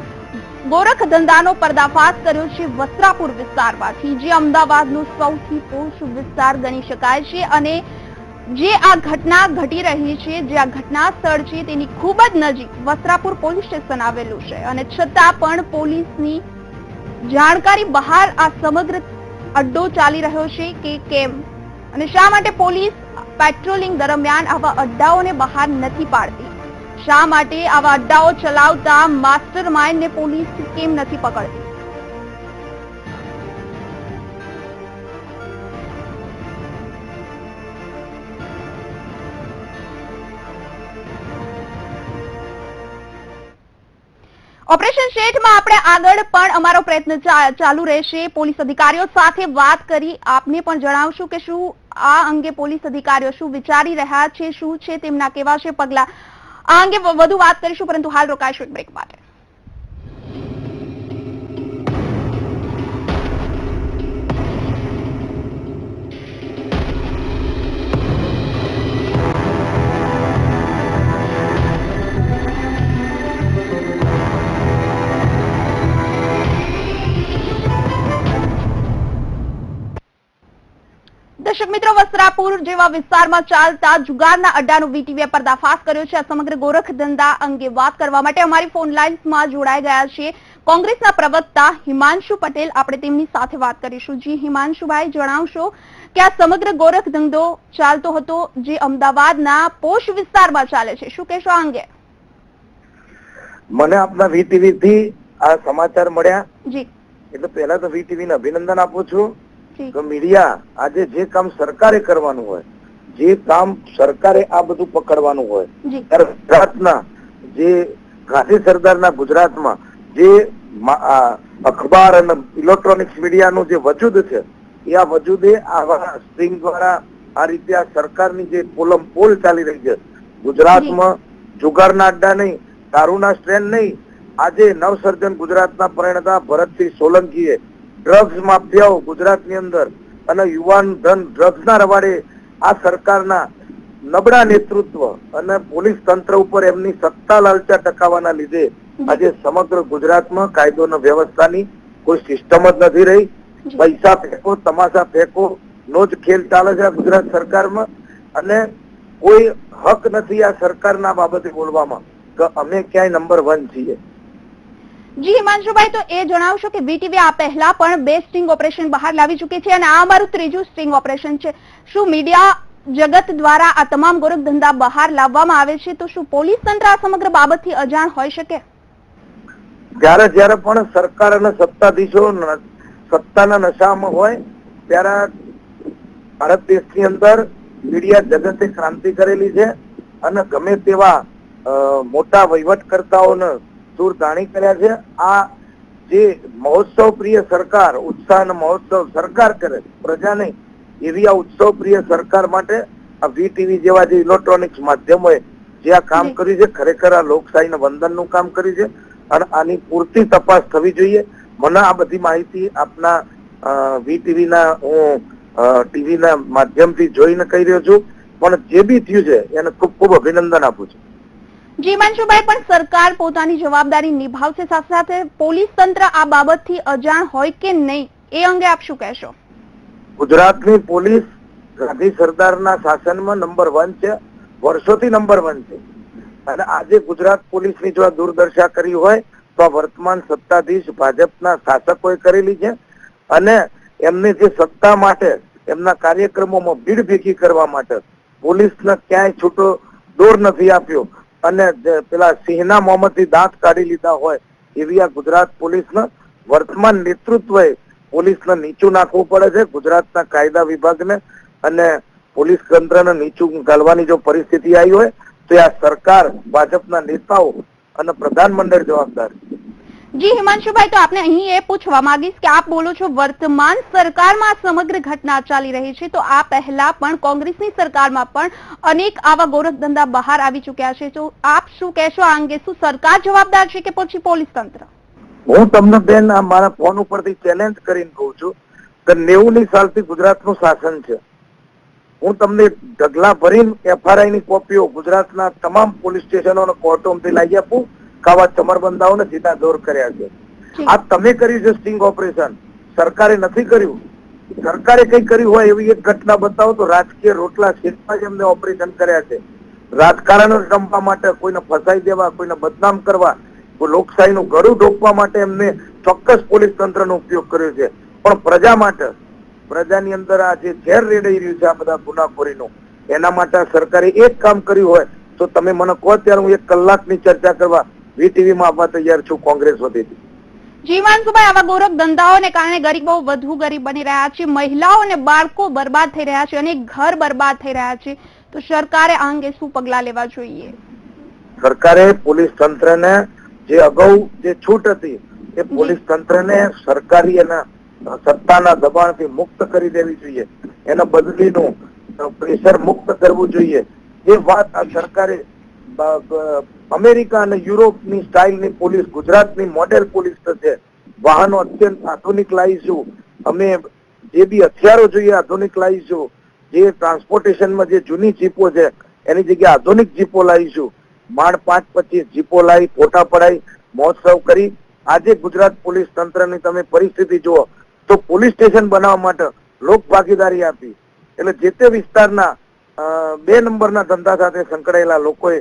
Speaker 1: ગોરખ ધંધાનો પર્દાફાશ કર્યો છે વસ્ત્રાપુર વિસ્તારમાંથી, જે અમદાવાદનો સૌથી પોશ વિસ્તાર ગણી શકાય છે. અને જે આ ઘટના ઘટી રહી છે, જે આ ઘટના સ્થળ છે, તેની ખૂબ જ નજીક વસ્ત્રાપુર પોલીસ સ્ટેશન આવેલું છે, અને છતાં પણ પોલીસની જાણકારી બહાર આ સમગ્ર અડ્ડો ચાલી રહ્યો છે કે કેમ, અને શા માટે પોલીસ પેટ્રોલિંગ દરમિયાન આવા અડ્ડાઓને બહાર નથી પાડતી? શા માટે આવા અડ્ડાઓ ચલાવતા માસ્ટર માઇન્ડને પોલીસ કેમ નથી પકડતી? ઓપરેશન શેઠમાં આપણે આગળ પણ અમારો પ્રયત્ન ચાલુ રહેશે. પોલીસ અધિકારીઓ સાથે વાત કરી આપને પણ જણાવશું કે શું આ અંગે પોલીસ અધિકારીઓ શું વિચારી રહ્યા છે, શું છે તેમના કેવા છે પગલા, આ અંગે વધુ વાત કરીશું. પરંતુ હાલ રોકાઈશું એક બ્રેક માટે. દર્શક મિત્રો, વસ્ત્રાપુર જેવા વિસ્તારમાં ચાલતા જુગારના અડ્ડાનો વીટીવીએ પર્દાફાશ કર્યો છે. આ સમગ્ર ગોરખ ધંધા અંગે વાત કરવા માટે અમારી ફોન લાઇન્સમાં જોડાઈ ગયા છે કોંગ્રેસના પ્રવક્તા હિમાંશુ પટેલ. આપણે તેમની સાથે વાત કરીશું. જી હિમાંશુભાઈ, જણાવશો કે આ સમગ્ર ગોરખ ધંધો ચાલતો હતો જે અમદાવાદના પોશ વિસ્તારમાં ચાલે છે, શું કહેશો આ અંગે?
Speaker 4: મને આપના વીટીવી થી આ સમાચાર મળ્યા
Speaker 1: જી,
Speaker 4: એટલે પહેલા તો વીટીવી ને અભિનંદન આપું છું કે મીડિયા આજે જે કામ સરકારે કરવાનું હોય, જે કામ સરકારે આ બધું પકડવાનું હોય, ત્યારે ગુજરાતના જે ગાંધી સરદારના ગુજરાતમાં જે અખબાર અને ઇલેક્ટ્રોનિક્સ મીડિયાનું જે વજૂદ છે એ આ વજૂદે આવા સ્ટ્રિંગ દ્વારા આ રીતે આ સરકારની જે પોલમ પોલ ચાલી રહી છે ગુજરાતમાં, જુગારના અડ્ડા નહીં, દારૂના સ્ટ્રેન નહીં, આજે નવસર્જન ગુજરાતના પરિણતા ભરતસિંહ સોલંકીએ ડ્રગ્સ માફિયાઓ ગુજરાતની અંદર અને યુવાન ધન ડ્રગ્સના રવાડે આ સરકારના નબળા નેતૃત્વ અને પોલીસ તંત્ર ઉપર એમની સત્તા લાલચા ટકાવવાના લીધે આજે સમગ્ર ગુજરાતમાં કાયદો અને વ્યવસ્થાની કોઈ સિસ્ટમ જ નથી રહી. પૈસા ફેંકો, તમાશા ફેંકો નો જ ખેલ ચાલે છે ગુજરાત સરકારમાં અને કોઈ હક નથી આ સરકારના બાબતે બોલવામાં કે અમે ક્યાંય નંબર 1 છીએ.
Speaker 1: જી હિમાંશુભાઈ, તો એ જણાવશો કે વીટીવી આ પહેલા પણ 2 સ્ટિંગ ઓપરેશન બહાર લાવી ચૂકી છે અને આ અમારું 3જું સ્ટિંગ ઓપરેશન છે. શું મીડિયા જગત દ્વારા આ તમામ ગોરખ ધંધા બહાર લાવવામાં આવે છે તો શું પોલીસ તંત્ર આ સમગ્ર બાબતથી અજાણ હોઈ શકે?
Speaker 4: જ્યારે પણ સરકાર અને સત્તાધીશો સત્તાના નશામાં હોય ત્યારે ભારત દેશની અંદર મીડિયા જગતે ક્રાંતિ કરેલી છે અને ગમે તેવા મોટા વહીવટકર્તાઓને દૂરધાણી કર્યા છે. આ જે મહોત્સવ પ્રિય સરકાર, ઉત્સાહ અને મહોત્સવ સરકાર કરે, પ્રજા નહીં, એવી આ ઉત્સવ પ્રિય સરકાર માટે આ વીટીવી જેવા જે ઇલેક્ટ્રોનિક્સ માધ્યમોએ જે આ કામ કર્યું છે ખરેખર આ લોકશાહીના વંદનનું કામ કર્યું છે અને આની પૂરતી તપાસ થવી જોઈએ. મને આ બધી માહિતી આપના વીટીવીના હું ટીવીના માધ્યમથી જોઈને કહી રહ્યો છું, પણ જે બી થયું છે એને ખૂબ ખૂબ અભિનંદન આપું છું.
Speaker 1: જી હિમાંશુભાઈ, પણ સરકાર પોતાની જવાબદારી નિભાવશે, સાથે સાથે પોલીસ તંત્ર આ બાબતથી અજાણ હોય કે નહીં એ અંગે આપ શું કહેશો?
Speaker 4: ગુજરાતની પોલીસ ગાંધી સરદારના શાસનમાં નંબર 1 છે, વર્ષોથી નંબર 1 છે અને આજે ગુજરાત પોલીસની જો આ દુર્દશા કરી હોય તો આ વર્તમાન સત્તાધીશ ભાજપના શાસકોએ કરેલી છે અને એમને જે સત્તા માટે એમના કાર્યક્રમોમાં ભીડ ભેગી કરવા માટે પોલીસને ક્યાંય છૂટો દોર નથી આપ્યો અને પેલા સિંહના મોંમાંથી દાંત કાઢી લીધા હોય એવી આ ગુજરાત પોલીસને વર્તમાન નેતૃત્વએ પોલીસને નીચું નાખવું પડે છે. ગુજરાતના કાયદા વિભાગને અને પોલીસ તંત્રને નીચું ગાળવાની જો પરિસ્થિતિ આવી હોય તો આ સરકાર, ભાજપના નેતાઓ અને પ્રધાનમંત્રી જવાબદાર.
Speaker 1: જી હિમાંશુભાઈ, તો આપને અહીં એ પૂછવા માંગીશ કે આપ બોલો છો વર્તમાન સરકારમાં સમગ્ર ઘટના ચાલી રહી છે, તો આ પહેલા પણ કોંગ્રેસની સરકારમાં પણ અનેક આવા ગોરખ ધંધા બહાર આવી ચુક્યા છે, તો આપ શું કહેશો આ અંગે? શું સરકાર જવાબદાર છે કે પછી પોલીસ તંત્ર?
Speaker 4: હું તમને બેન મારા ફોન ઉપરથી ચેલેન્જ કરીને કહું છું કે 90ની સાલથી ગુજરાતનું શાસન છે. હું તમને ઢગલા ભરીને એફઆરઆઈ ની કોપીઓ ગુજરાતના તમામ પોલીસ સ્ટેશનો અને કોર્ટોમાંથી લાવી આપું. કાવા ચમરબંધાઓને સીધા દોર કર્યા છે. આ તમે કર્યું છે સ્ટિંગ ઓપરેશન, સરકારે નથી કર્યું. સરકારે કઈ કર્યું હોય એવી એક ઘટના બતાવો તો રાજકીય રોટલા શેકવા જ એમને ઓપરેશન કર્યા છે. રાજકારણ રમવા માટે, કોઈને ફસાઈ દેવા, કોઈને બદનામ કરવા, લોકશાહીનું ગળું ઢોકવા માટે એમને ચોક્કસ પોલીસ તંત્રનો ઉપયોગ કર્યો છે. પણ પ્રજા માટે, પ્રજાની અંદર આ જે ઝેર રેડાઈ રહ્યું છે આ બધા ગુનાખોરીનું, એના માટે સરકારે એક કામ કર્યું હોય તો તમે મને કહો ત્યારે હું 1 કલાકની ચર્ચા કરવા વીટીવીમાં આવવા તૈયાર છું કોંગ્રેસ વતીથી.
Speaker 1: જી હિમાંશુભાઈ, આવા ગોરખ ધંધાઓને કારણે ગરીબો વધુ ગરીબ બની રહ્યા છે, મહિલાઓ અને બાળકો બરબાદ થઈ રહ્યા છે અને ઘર બરબાદ થઈ રહ્યા છે, તો સરકારે આ અંગે શું પગલા લેવા જોઈએ?
Speaker 4: સરકારે પોલીસ તંત્રને જે અગાઉ જે છૂટ હતી એ પોલીસ તંત્રને સરકારી અને સત્તાના દબાણથી મુક્ત કરી દેવી જોઈએ, એના બદલીનું પ્રેશર મુક્ત કરવું જોઈએ. એ વાત આ સરકારે અમેરિકા અને યુરોપની સ્ટાઇલની પોલીસ ગુજરાતની મોડેલ પોલીસ થશે. વાહનો અત્યંત આધુનિક લાવીશું, અમે જે બી હથિયારો જોઈએ આધુનિક લાવીશું, જે ટ્રાન્સપોર્ટેશનમાં જે જૂની જીપો છે એની જગ્યાએ આધુનિક જીપો લાવીશું. માંડ 5-25 જીપો લાવી ફોટા પડાઈ મહોત્સવ કરી. આજે ગુજરાત પોલીસ તંત્રની તમે પરિસ્થિતિ જુઓ તો પોલીસ સ્ટેશન બનાવવા માટે લોક ભાગીદારી આપી, એટલે જે તે વિસ્તારના 2 નંબરના ધંધા સાથે સંકળાયેલા લોકોએ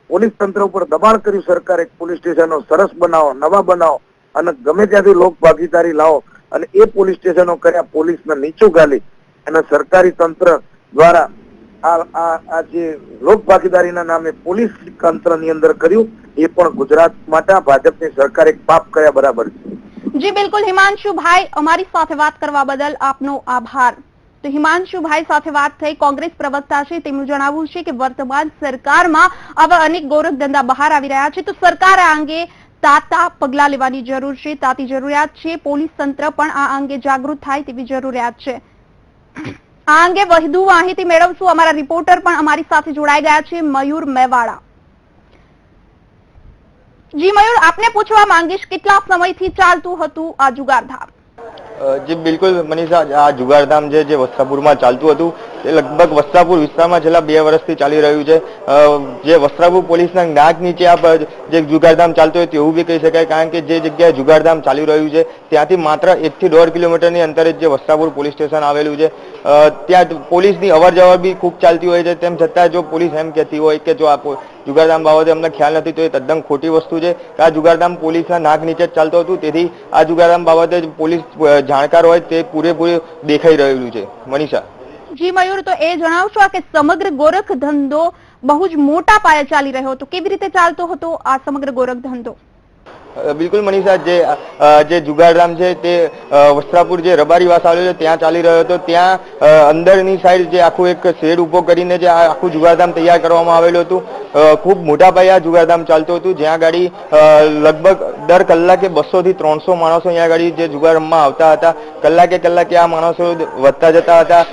Speaker 4: પોલીસ તંત્ર ઉપર દબાણ કર્યું. સરકારે પોલીસ સ્ટેશનો સરસ બનાવો, નવા બનાવો અને ગમે ત્યાંથી લોક ભાગીદારી લાવો, અને એ પોલીસ સ્ટેશનો કર્યા પોલીસને નીચું ગાલી અને સરકારી તંત્ર દ્વારા આ જે લોક ભાગીદારીના નામે પોલીસ તંત્રની અંદર કર્યું, એ પણ ગુજરાત માટે ભાજપની સરકારે એક પાપ કર્યા બરાબર છે.
Speaker 1: જી બિલકુલ હિમાંશુભાઈ, અમારી સાથે વાત કરવા બદલ આપનો આભાર. તો હિમાંશુભાઈ સાથે વાત થઈ, કોંગ્રેસ પ્રવક્તા છે, તેમનું જણાવવું છે કે વર્તમાન સરકારમાં આવા અનેક ગોરખ ધંધા બહાર આવી રહ્યા છે, તો સરકાર આ અંગે તાતા પગલા લેવાની જરૂર છે, તાતી જરૂરિયાત છે. પોલીસ તંત્ર પણ આ અંગે જાગૃત થાય તેવી જરૂરિયાત છે. આ અંગે વધુ માહિતી મેળવશું. અમારા રિપોર્ટર પણ અમારી સાથે જોડાઈ ગયા છે, મયુર મેવાડા. જી મયુર, આપને પૂછવા માંગીશ, કેટલા સમયથી ચાલતું હતું આ જુગારધામ?
Speaker 5: જી બિલકુલ મનીષા, આ જુગારધામ જે વસ્ત્રાપુરમાં ચાલતું હતું તે લગભગ વસ્ત્રાપુર વિસ્તારમાં છેલ્લા 2 વર્ષથી ચાલી રહ્યું છે. જે વસ્ત્રાપુર પોલીસના નાક નીચે આ જે જુગારધામ ચાલતું હોય તેવું બી કહી શકાય, કારણ કે જે જગ્યાએ જુગારધામ ચાલી રહ્યું છે ત્યાંથી માત્ર 1 થી 1.5 કિલોમીટરની અંતરે જે વસ્ત્રાપુર પોલીસ સ્ટેશન આવેલું છે, ત્યાં પોલીસની અવર જવર બી ખૂબ ચાલતી હોય છે. તેમ છતાં જો પોલીસ એમ કહેતી હોય કે જો આ જુગારધામ બાબતે અમને ખ્યાલ નથી, તો એ તદ્દન ખોટી વસ્તુ છે. આ જુગારધામ પોલીસના નાક નીચે જ ચાલતું હતું, તેથી આ જુગારધામ બાબતે પોલીસ જાણકાર હોય તે પૂરેપૂરું દેખાઈ રહેલું છે. મનીષા.
Speaker 1: જી મયુર, તો એ જણાવશો કે સમગ્ર ગોરખ ધંધો બહુ જ મોટા પાયે ચાલી રહ્યો હતો, કેવી રીતે ચાલતો હતો આ સમગ્ર ગોરખ ધંધો?
Speaker 5: બિલકુલ મનીષા, જે જુગારધામ છે તે વસ્ત્રાપુર જે રબારીવાસ આવેલો છે ત્યાં ચાલી રહ્યો હતો. ત્યાં અંદરની સાઈડ જે આખું એક શેડ ઉભો કરીને જે આખું જુગારધામ તૈયાર કરવામાં આવેલું હતું. ખૂબ મોટા પાયે આ જુગારધામ ચાલતું હતું, જ્યાં ગાડી લગભગ દર કલાકે 200 થી 300 માણસો અહીંયા ગાડી જે જુગાર રમવા આવતા હતા. કલાકે આ માણસો વધતા જતા હતા.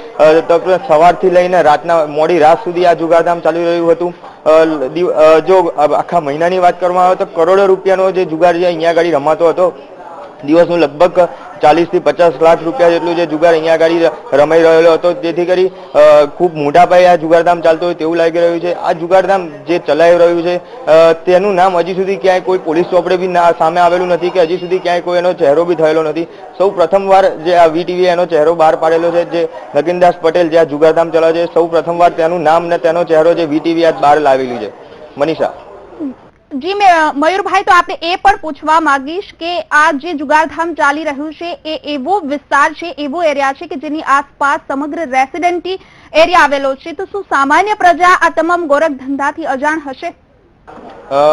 Speaker 5: તો સવારથી લઈને રાતના મોડી રાત સુધી આ જુગારધામ ચાલી રહ્યું હતું. જો આખા મહિનાની વાત કરવામાં આવે તો કરોડો રૂપિયાનો જે જુગાર જે અહીંયા ગાડી રમાતો હતો, દિવસનું લગભગ 40 થી 50 લાખ રૂપિયા જેટલું જે જુગાર અહીંયા ગાડી રમાઈ રહેલો હતો. જેથી કરી ખૂબ મોટા પાયે આ જુગારધામ ચાલતો હોય તેવું લાગી રહ્યું છે. આ જુગારધામ જે ચલાવી રહ્યું છે તેનું નામ હજી સુધી ક્યાંય કોઈ પોલીસ ચોપડે બી સામે આવેલું નથી કે હજી સુધી ક્યાંય કોઈ એનો ચહેરો બી થયેલો નથી. સૌ પ્રથમવાર જે આ વીટીવી એનો ચહેરો બહાર પાડેલો છે, જે નગીનદાસ પટેલ જે આ જુગારધામ ચલાવે છે, સૌ પ્રથમવાર તેનું નામ ને તેનો ચહેરો જે વીટીવી આજ બહાર લાવેલી છે. મનીષા.
Speaker 1: જી મયુરભાઈ, તો આપણે એ પણ પૂછવા માંગીશ કે આ જે જુગારધામ ચાલી રહ્યું છે એ એવો વિસ્તાર છે, એવો એરિયા છે કે જેની આસપાસ સમગ્ર રેસિડેન્ટી એરિયા આવેલો છે, તો શું સામાન્ય પ્રજા આ તમામ ગોરખ ધંધાથી અજાણ હશે?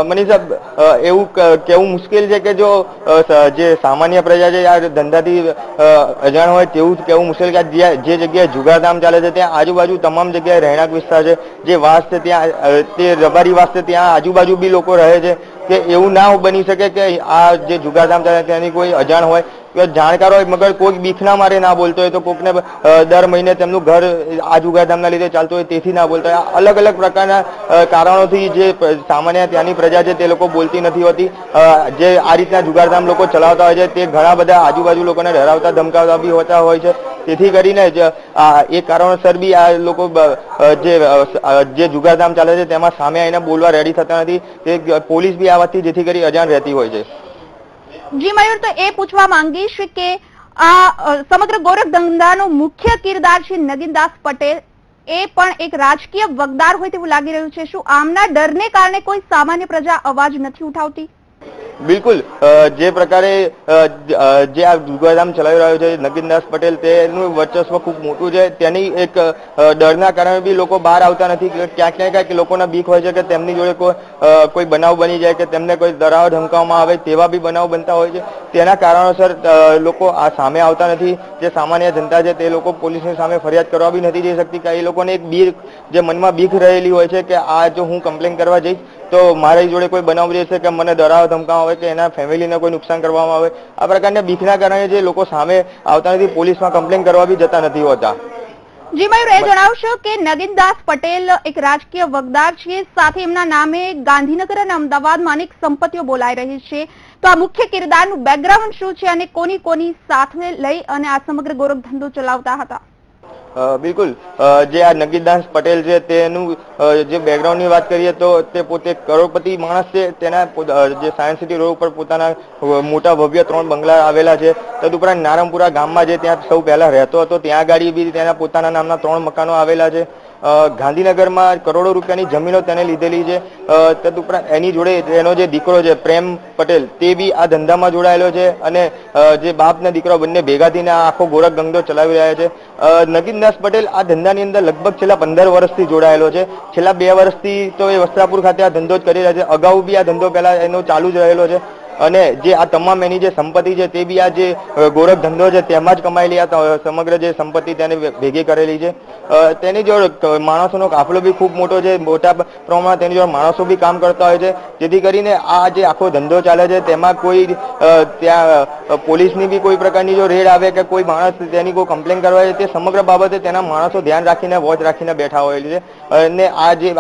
Speaker 5: મનીષા, એવું કેવું મુશ્કેલ છે કે જો જે સામાન્ય પ્રજા છે આ ધંધાથી અજાણ હોય તેવું કેવું મુશ્કેલ કે જે જગ્યાએ જુગારધામ ચાલે છે ત્યાં આજુબાજુ તમામ જગ્યાએ રહેણાંક વિસ્તાર છે, જે વાસ છે ત્યાં તે રબારી વાસ છે, ત્યાં આજુબાજુ બી લોકો રહે છે. કે એવું ના બની શકે કે આ જે જુગારધામ ચાલે ત્યાંની કોઈ અજાણ હોય, જાણકાર હોય, મગર કોઈ બીકના મારે ના બોલતો હોય, તો કોકને દર મહિને તેમનું ઘર આ જુગારધામના લીધે ચાલતું હોય તેથી ના બોલતા હોય. અલગ અલગ પ્રકારના કારણોથી જે સામાન્ય ત્યાંની પ્રજા છે તે લોકો બોલતી નથી હોતી. જે આ રીતના જુગારધામ લોકો ચલાવતા હોય છે તે ઘણા બધા આજુબાજુ લોકોને ડરાવતા ધમકાવતા બી હોતા હોય છે. તેથી કરીને એ કારણોસર બી આ લોકો જે જુગારધામ ચાલે છે તેમાં સામે આવીને બોલવા રેડી થતા નથી. તે પોલીસ બી આ વાતથી જેથી કરી અજાણ રહેતી હોય છે.
Speaker 1: જી મયુર, તો એ પૂછવા માંગીશ કે આ સમગ્ર ગોરખ ધંધાનો મુખ્ય કિરદાર છે નગીનદાસ પટેલ, એ પણ એક રાજકીય વગદાર હોય તેવું લાગી રહ્યું છે. શું આમના ડરને કારણે કોઈ સામાન્ય પ્રજા અવાજ નથી ઉઠાવતી?
Speaker 5: બિલકુલ, જે પ્રકારે જે આ જુગારધામ ચલાવી રહ્યો છે નગીનદાસ પટેલ, તેનું વર્ચસ્વ ખૂબ મોટું છે. તેની એક ડરના કારણે બી લોકો બહાર આવતા નથી. ક્યાંક ને ક્યાંક લોકોના બીક હોય છે કે તેમની જોડે કોઈ બનાવ બની જાય કે તેમને કોઈ ડરાવ ધમકાવવામાં આવે, તેવા બી બનાવ બનતા હોય છે. તેના કારણોસર લોકો આ સામે આવતા નથી. જે સામાન્ય જનતા છે તે લોકો પોલીસની સામે ફરિયાદ કરવા બી નથી જઈ શકતી કે એ લોકોને એક બીક, જે મનમાં બીક રહેલી હોય છે કે આ જો હું કમ્પ્લેન કરવા જઈશ તો મારી જોડે કોઈ બનાવ રહેશે કે મને ડરાવ ધમકાવવામાં આવે કે એના ફેમિલીને કોઈ નુકસાન કરવામાં આવે, આ પ્રકારના બીકના કારણે જે લોકો સામે આવતા નથી, પોલીસમાં કમ્પ્લેન કરવા બી જતા નથી હોતા.
Speaker 1: જી મયુર, એ જણાવશો કે નગીનદાસ પટેલ એક રાજકીય વગદાર છે, સાથે એમના નામે ગાંધીનગર અને અમદાવાદમાં અનેક સંપત્તિઓ બોલાઈ રહી છે, તો આ મુખ્ય કિરદારનું બેકગ્રાઉન્ડ શું છે અને કોની કોની સાથે લઈ અને આ સમગ્ર ગોરખ ધંધો ચલાવતા હતા?
Speaker 5: બિલકુલ, જે આ નગીનદાસ પટેલ છે તેનું જે બેકગ્રાઉન્ડની વાત કરીએ તો તે પોતે કરોડપતિ માણસ છે. તેના જે સાયન્સ સિટી રોડ ઉપર પોતાના મોટા ભવ્ય 3 બંગલા આવેલા છે. તદુપરાંત નારણપુરા ગામમાં જે ત્યાં સૌ પહેલા રહેતો હતો ત્યાં ગાડી બી તેના પોતાના નામના 3 મકાનો આવેલા છે. ગાંધીનગરમાં કરોડો રૂપિયાની જમીનો તેને લીધેલી છે. તદુપરાંત એની જોડે એનો જે દીકરો છે પ્રેમ પટેલ તે બી આ ધંધામાં જોડાયેલો છે અને જે બાપ ને દીકરો બંને ભેગા થઈને આ આખો ગોરખ ધંધો ચલાવી રહ્યા છે. નગીનદાસ પટેલ આ ધંધાની અંદર લગભગ છેલ્લા 15 વર્ષથી જોડાયેલો છે. છેલ્લા 2 વર્ષથી તો એ વસ્ત્રાપુર ખાતે આ ધંધો જ કરી રહ્યા છે. અગાઉ બી આ ધંધો પહેલા એનો ચાલુ જ રહેલો છે અને જે આ તમામ એની જે સંપત્તિ છે તે બી આ જે ગોરખ ધંધો છે તેમાં જ કમાયેલી આ સમગ્ર જે સંપત્તિ તેને ભેગી કરેલી છે. તેની જોડે માણસોનો કાફલો બી ખૂબ મોટો છે, મોટા પ્રમાણમાં તેની જોડે માણસો બી કામ કરતા હોય છે, જેથી કરીને આ જે આખો ધંધો ચાલે છે તેમાં કોઈ ત્યાં પોલીસની બી કોઈ પ્રકારની જો રેડ આવે કે કોઈ માણસ તેની કોઈ કમ્પ્લેન કરવા આવે તે સમગ્ર બાબતે તેના માણસો ધ્યાન રાખીને વોચ રાખીને બેઠા હોયેલી છે. અને આ જે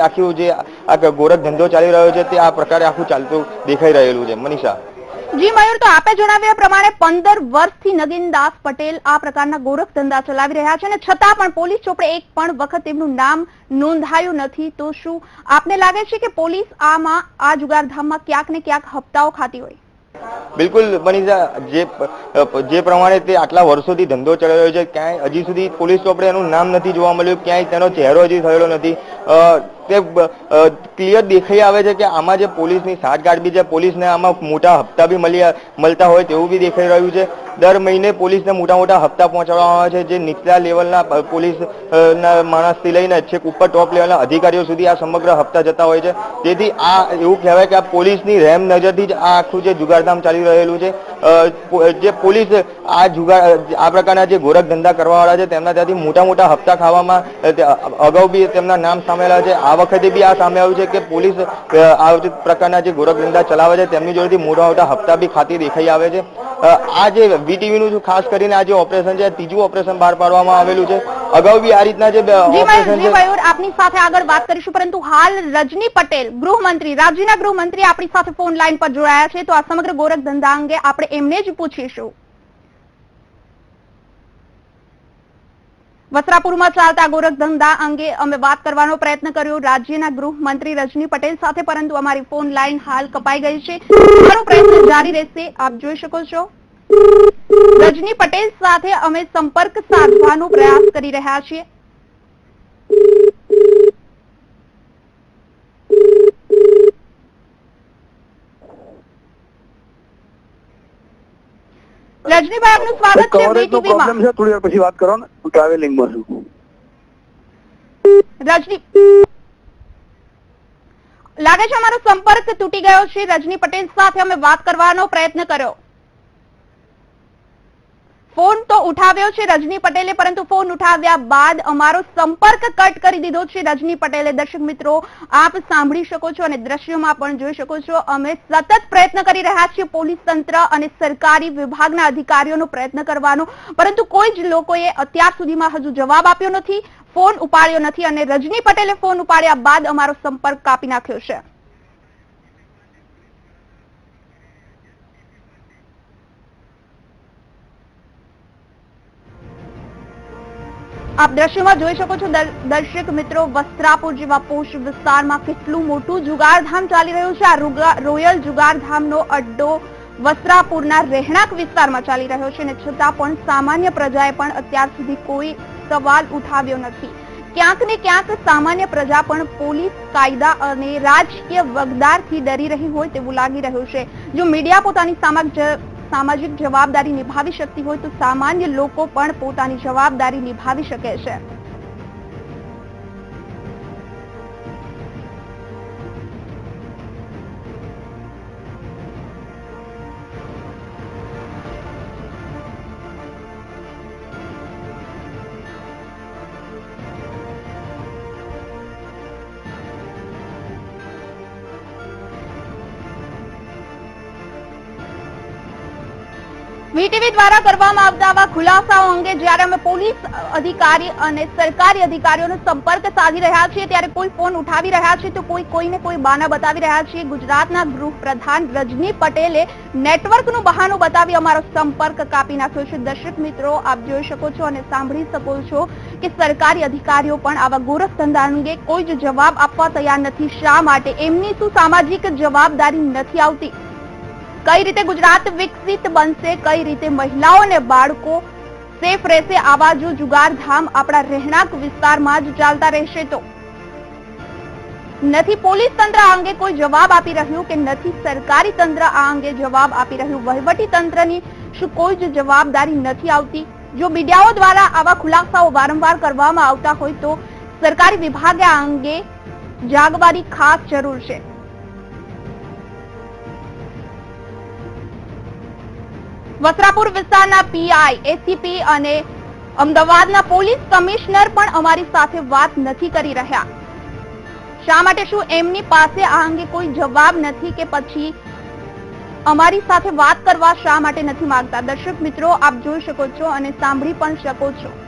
Speaker 5: આખું જે આ ગોરખ ધંધો ચાલી રહ્યો છે તે આ પ્રકારે આખું ચાલતું દેખાઈ રહેલું છે. મનીષા.
Speaker 1: જી મયુર, તો આપે જણાવ્યા પ્રમાણે 15 વર્ષથી નગીનદાસ પટેલ આ પ્રકારના ગોરખ ધંધા ચલાવી રહ્યા છે અને છતાં પણ પોલીસ ચોપડે એક પણ વખત તેમનું નામ નોંધાયું નથી. તો શું આપને લાગે છે કે પોલીસ આ જુગારધામમાં ક્યાંક ને ક્યાંક હપ્તાઓ ખાતી હોય?
Speaker 5: બિલકુલ મનીષા, જે પ્રમાણે તે આટલા વર્ષોથી ધંધો ચલાવી રહ્યો છે ક્યાંય હજી સુધી પોલીસ ચોપડે એનું નામ નથી જોવા મળ્યું, ક્યાંય તેનો ચહેરો હજી થયેલો નથી. તે ક્લિયર દેખાઈ આવે છે કે આમાં જે પોલીસની સાઠગાંઠ બી છે, પોલીસને આમાં મોટા હપ્તા બી મળતા હોય તેવું બી દેખાઈ રહ્યું છે. દર મહિને પોલીસને મોટા હપ્તા પહોંચાડવામાં આવે છે, જે નીચલા લેવલના પોલીસ ના માણસથી લઈને છેક ઉપર ટોપ લેવલના અધિકારીઓ સુધી આ સમગ્ર હપ્તા જતા હોય છે. તેથી આ એવું કહેવાય કે આ પોલીસની રહેમ નજરથી જ આ આખું જે જુગારધામ ચાલી રહેલું છે. જે પોલીસ આ પ્રકારના જે ગોરખ ધંધા કરવાવાળા છે તેમના ત્યાંથી મોટા હપ્તા ખાવામાં અગાઉ બી તેમના નામ સામેલા છે. આ વખતે બી આ સામે આવ્યું છે કે પોલીસ આ પ્રકારના જે ગોરખ ધંધા ચલાવે છે તેમની જોડેથી મોટા હપ્તા બી ખાતી દેખાઈ આવે છે. આ જે વીટીવી નું ખાસ કરીને આ જે ઓપરેશન છે, ત્રીજું ઓપરેશન બહાર પાડવામાં આવેલું છે. અગાઉ બી આ રીતના જે ઓપરેશન છે.
Speaker 1: આપની સાથે આગળ વાત કરીશું, પરંતુ હાલ રજની પટેલ ગૃહમંત્રી, રાજ્યના ગૃહમંત્રી આપણી સાથે ફોન લાઈન પર જોડાયા છે, તો આ સમગ્ર ગોરખ ધંધા અંગે આપણે એમને જ પૂછીશું. વસ્ત્રાપુરમાં ચાલતા ગોરખ ધંધા અંગે અમે વાત કરવાનો પ્રયત્ન કર્યો રાજ્યના ગૃહમંત્રી રજની પટેલ સાથે, પરંતુ અમારી ફોન લાઈન હાલ કપાઈ ગઈ છે. અમારો પ્રયત્ન જારી રહેશે. આપ જોઈ શકો છો રજની પટેલ સાથે અમે સંપર્ક સાધવાનો પ્રયાસ કરી રહ્યા છીએ. રજનીભાઈ, આપનું સ્વાગત છે વીટીવીમાં.
Speaker 4: પ્રોબ્લેમ છે, થોડી વાર પછી વાત કરો ને, હું ટ્રાવેલિંગમાં છું.
Speaker 1: રજની, લાગે છે અમારો સંપર્ક તૂટી ગયો છે. રજની પટેલ સાથે અમે વાત કરવાનો પ્રયત્ન કર્યો, ફોન તો ઉઠાવ્યો છે રજની પટેલે, પરંતુ ફોન ઉઠાવ્યા બાદ અમારો સંપર્ક કટ કરી દીધો છે રજની પટેલે. દર્શક મિત્રો, આપ સાંભળી શકો છો અને દ્રશ્યોમાં પણ જોઈ શકો છો. અમે સતત પ્રયત્ન કરી રહ્યા છીએ પોલીસ તંત્ર અને સરકારી વિભાગના અધિકારીઓનો પ્રયત્ન કરવાનો, પરંતુ કોઈ જ લોકોએ અત્યાર સુધીમાં હજુ જવાબ આપ્યો નથી, ફોન ઉપાડ્યો નથી અને રજની પટેલે ફોન ઉપાડ્યા બાદ અમારો સંપર્ક કાપી નાખ્યો છે. આપ દ્રશ્યમાં જોઈ શકો છો દર્શક મિત્રો, વસ્ત્રાપુર જેવા પોશ વિસ્તારમાં કેટલું મોટું જુગારધામ ચાલી રહ્યું છે. આ રોયલ જુગારધામનો અડ્ડો વસ્ત્રાપુરના રહેણાંક વિસ્તારમાં ચાલી રહ્યો છે અને છતાં પણ સામાન્ય પ્રજાએ પણ અત્યાર સુધી કોઈ સવાલ ઉઠાવ્યો નથી. ક્યાંક ને ક્યાંક સામાન્ય પ્રજા પણ પોલીસ, કાયદા અને રાજકીય વગદારથી ડરી રહી હોય તેવું લાગી રહ્યું છે. જો મીડિયા પોતાની સામાજિક જવાબદારી નિભાવી શકતી હોય તો સામાન્ય લોકો પણ પોતાની જવાબદારી નિભાવી શકે છે. વીટીવી દ્વારા કરવામાં આવતા આવા ખુલાસાઓ અંગે જ્યારે અમે પોલીસ અધિકારી અને સરકારી અધિકારીઓનો સંપર્ક સાધી રહ્યા છીએ ત્યારે કોઈ ફોન ઉઠાવી રહ્યા છે તો કોઈને કોઈ બહાના બતાવી રહ્યા છે. ગુજરાતના ગૃહપ્રધાન રજની પટેલે નેટવર્કનું બહાનું બતાવી અમારો સંપર્ક કાપી નાખ્યો છે. દર્શક મિત્રો, આપ જોઈ શકો છો અને સાંભળી શકો છો કે સરકારી અધિકારીઓ પણ આવા ગોરખ ધંધા અંગે કોઈ જ જવાબ આપવા તૈયાર નથી. શા માટે? એમની શું સામાજિક જવાબદારી નથી આવતી? કઈ રીતે ગુજરાત વિકસિત બનશે? કઈ રીતે મહિલાઓ અને બાળકો સેફ રહેશે? આવા જો જુગારધામ આપણા રહેણાંક વિસ્તારમાં જ ચાલતા રહેશે તો નથી પોલીસ તંત્ર આ અંગે કોઈ જવાબ આપી રહ્યું કે નથી સરકારી તંત્ર આ અંગે જવાબ આપી રહ્યું. વહીવટી તંત્રની શું કોઈ જ જવાબદારી નથી આવતી? જો મીડિયાઓ દ્વારા આવા ખુલાસાઓ વારંવાર કરવામાં આવતા હોય તો સરકારી વિભાગે આ અંગે જાગવાની ખાસ જરૂર છે. વસ્ત્રાપુર વિસ્તારના પીઆઈ, એસીપી અને અમદાવાદના પોલીસ કમિશનર પણ અમારી સાથે વાત નથી કરી રહ્યા. શા માટે? શું એમની પાસે આ અંગે કોઈ જવાબ નથી કે પછી અમારી સાથે વાત કરવા શા માટે નથી માંગતા? દર્શક મિત્રો, આપ જોઈ શકો છો અને સાંભળી પણ શકો છો.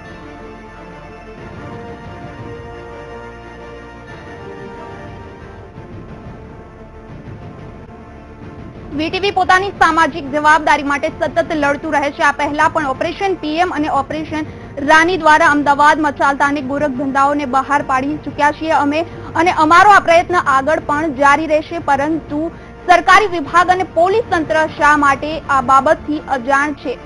Speaker 1: વીટીવી પોતાની સામાજિક જવાબદારી માટે સતત લડતું રહે છે. આ પહેલા પણ ઓપરેશન પીએમ અને ઓપરેશન રાની દ્વારા અમદાવાદમાં ચાલતા અનેક ગોરખ ધંધાઓને બહાર પાડી ચૂક્યા છીએ અમે અને અમારો આ પ્રયત્ન આગળ પણ જારી રહેશે. પરંતુ સરકારી વિભાગ અને પોલીસ તંત્ર શા માટે આ બાબતથી અજાણ છે?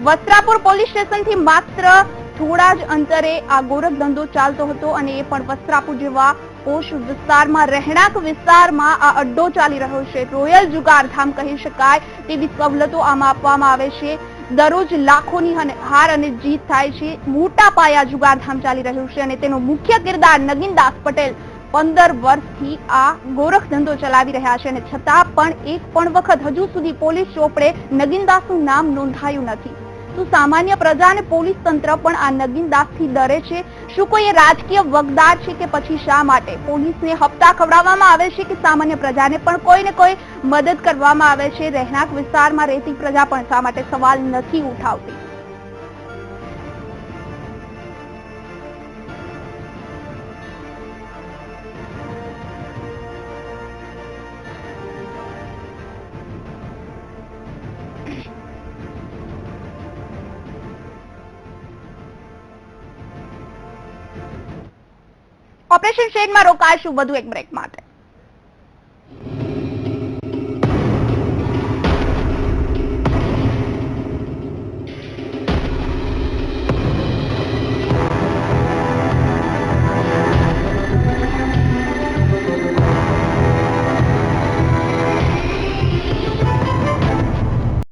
Speaker 1: વસ્ત્રાપુર પોલીસ સ્ટેશનથી માત્ર થોડા જ અંતરે આ ગોરખ ધંધો ચાલતો હતો અને એ પણ વસ્ત્રાપુર જેવા પોશ વિસ્તારમાં, રહેણાંક વિસ્તારમાં આ અડ્ડો ચાલી રહ્યો છે. રોયલ જુગારધામ કહી શકાય તેવી સવલતો આમાં આપવામાં આવે છે. દરરોજ લાખોની હાર અને જીત થાય છે. મોટા પાયા જુગારધામ ચાલી રહ્યું છે અને તેનો મુખ્ય કિરદાર નગીનદાસ પટેલ 15 વર્ષથી આ ગોરખ ધંધો ચલાવી રહ્યા છે અને છતાં પણ એક પણ વખત હજુ સુધી પોલીસ ચોપડે નગીનદાસનું નામ નોંધાયું નથી. શું સામાન્ય પ્રજા અને પોલીસ તંત્ર પણ આ નગીનદાસથી ડરે છે? શું કોઈ રાજકીય વગદાર છે કે પછી શા માટે પોલીસને હપ્તા ખવડાવવામાં આવે છે કે સામાન્ય પ્રજાને પણ કોઈને કોઈ મદદ કરવામાં આવે છે? રહેણાંક વિસ્તારમાં રહેતી પ્રજા પણ શા માટે સવાલ નથી ઉઠાવતી? ઓપરેશન શેડમાં રોકાઈશું વધુ એક બ્રેક માટે.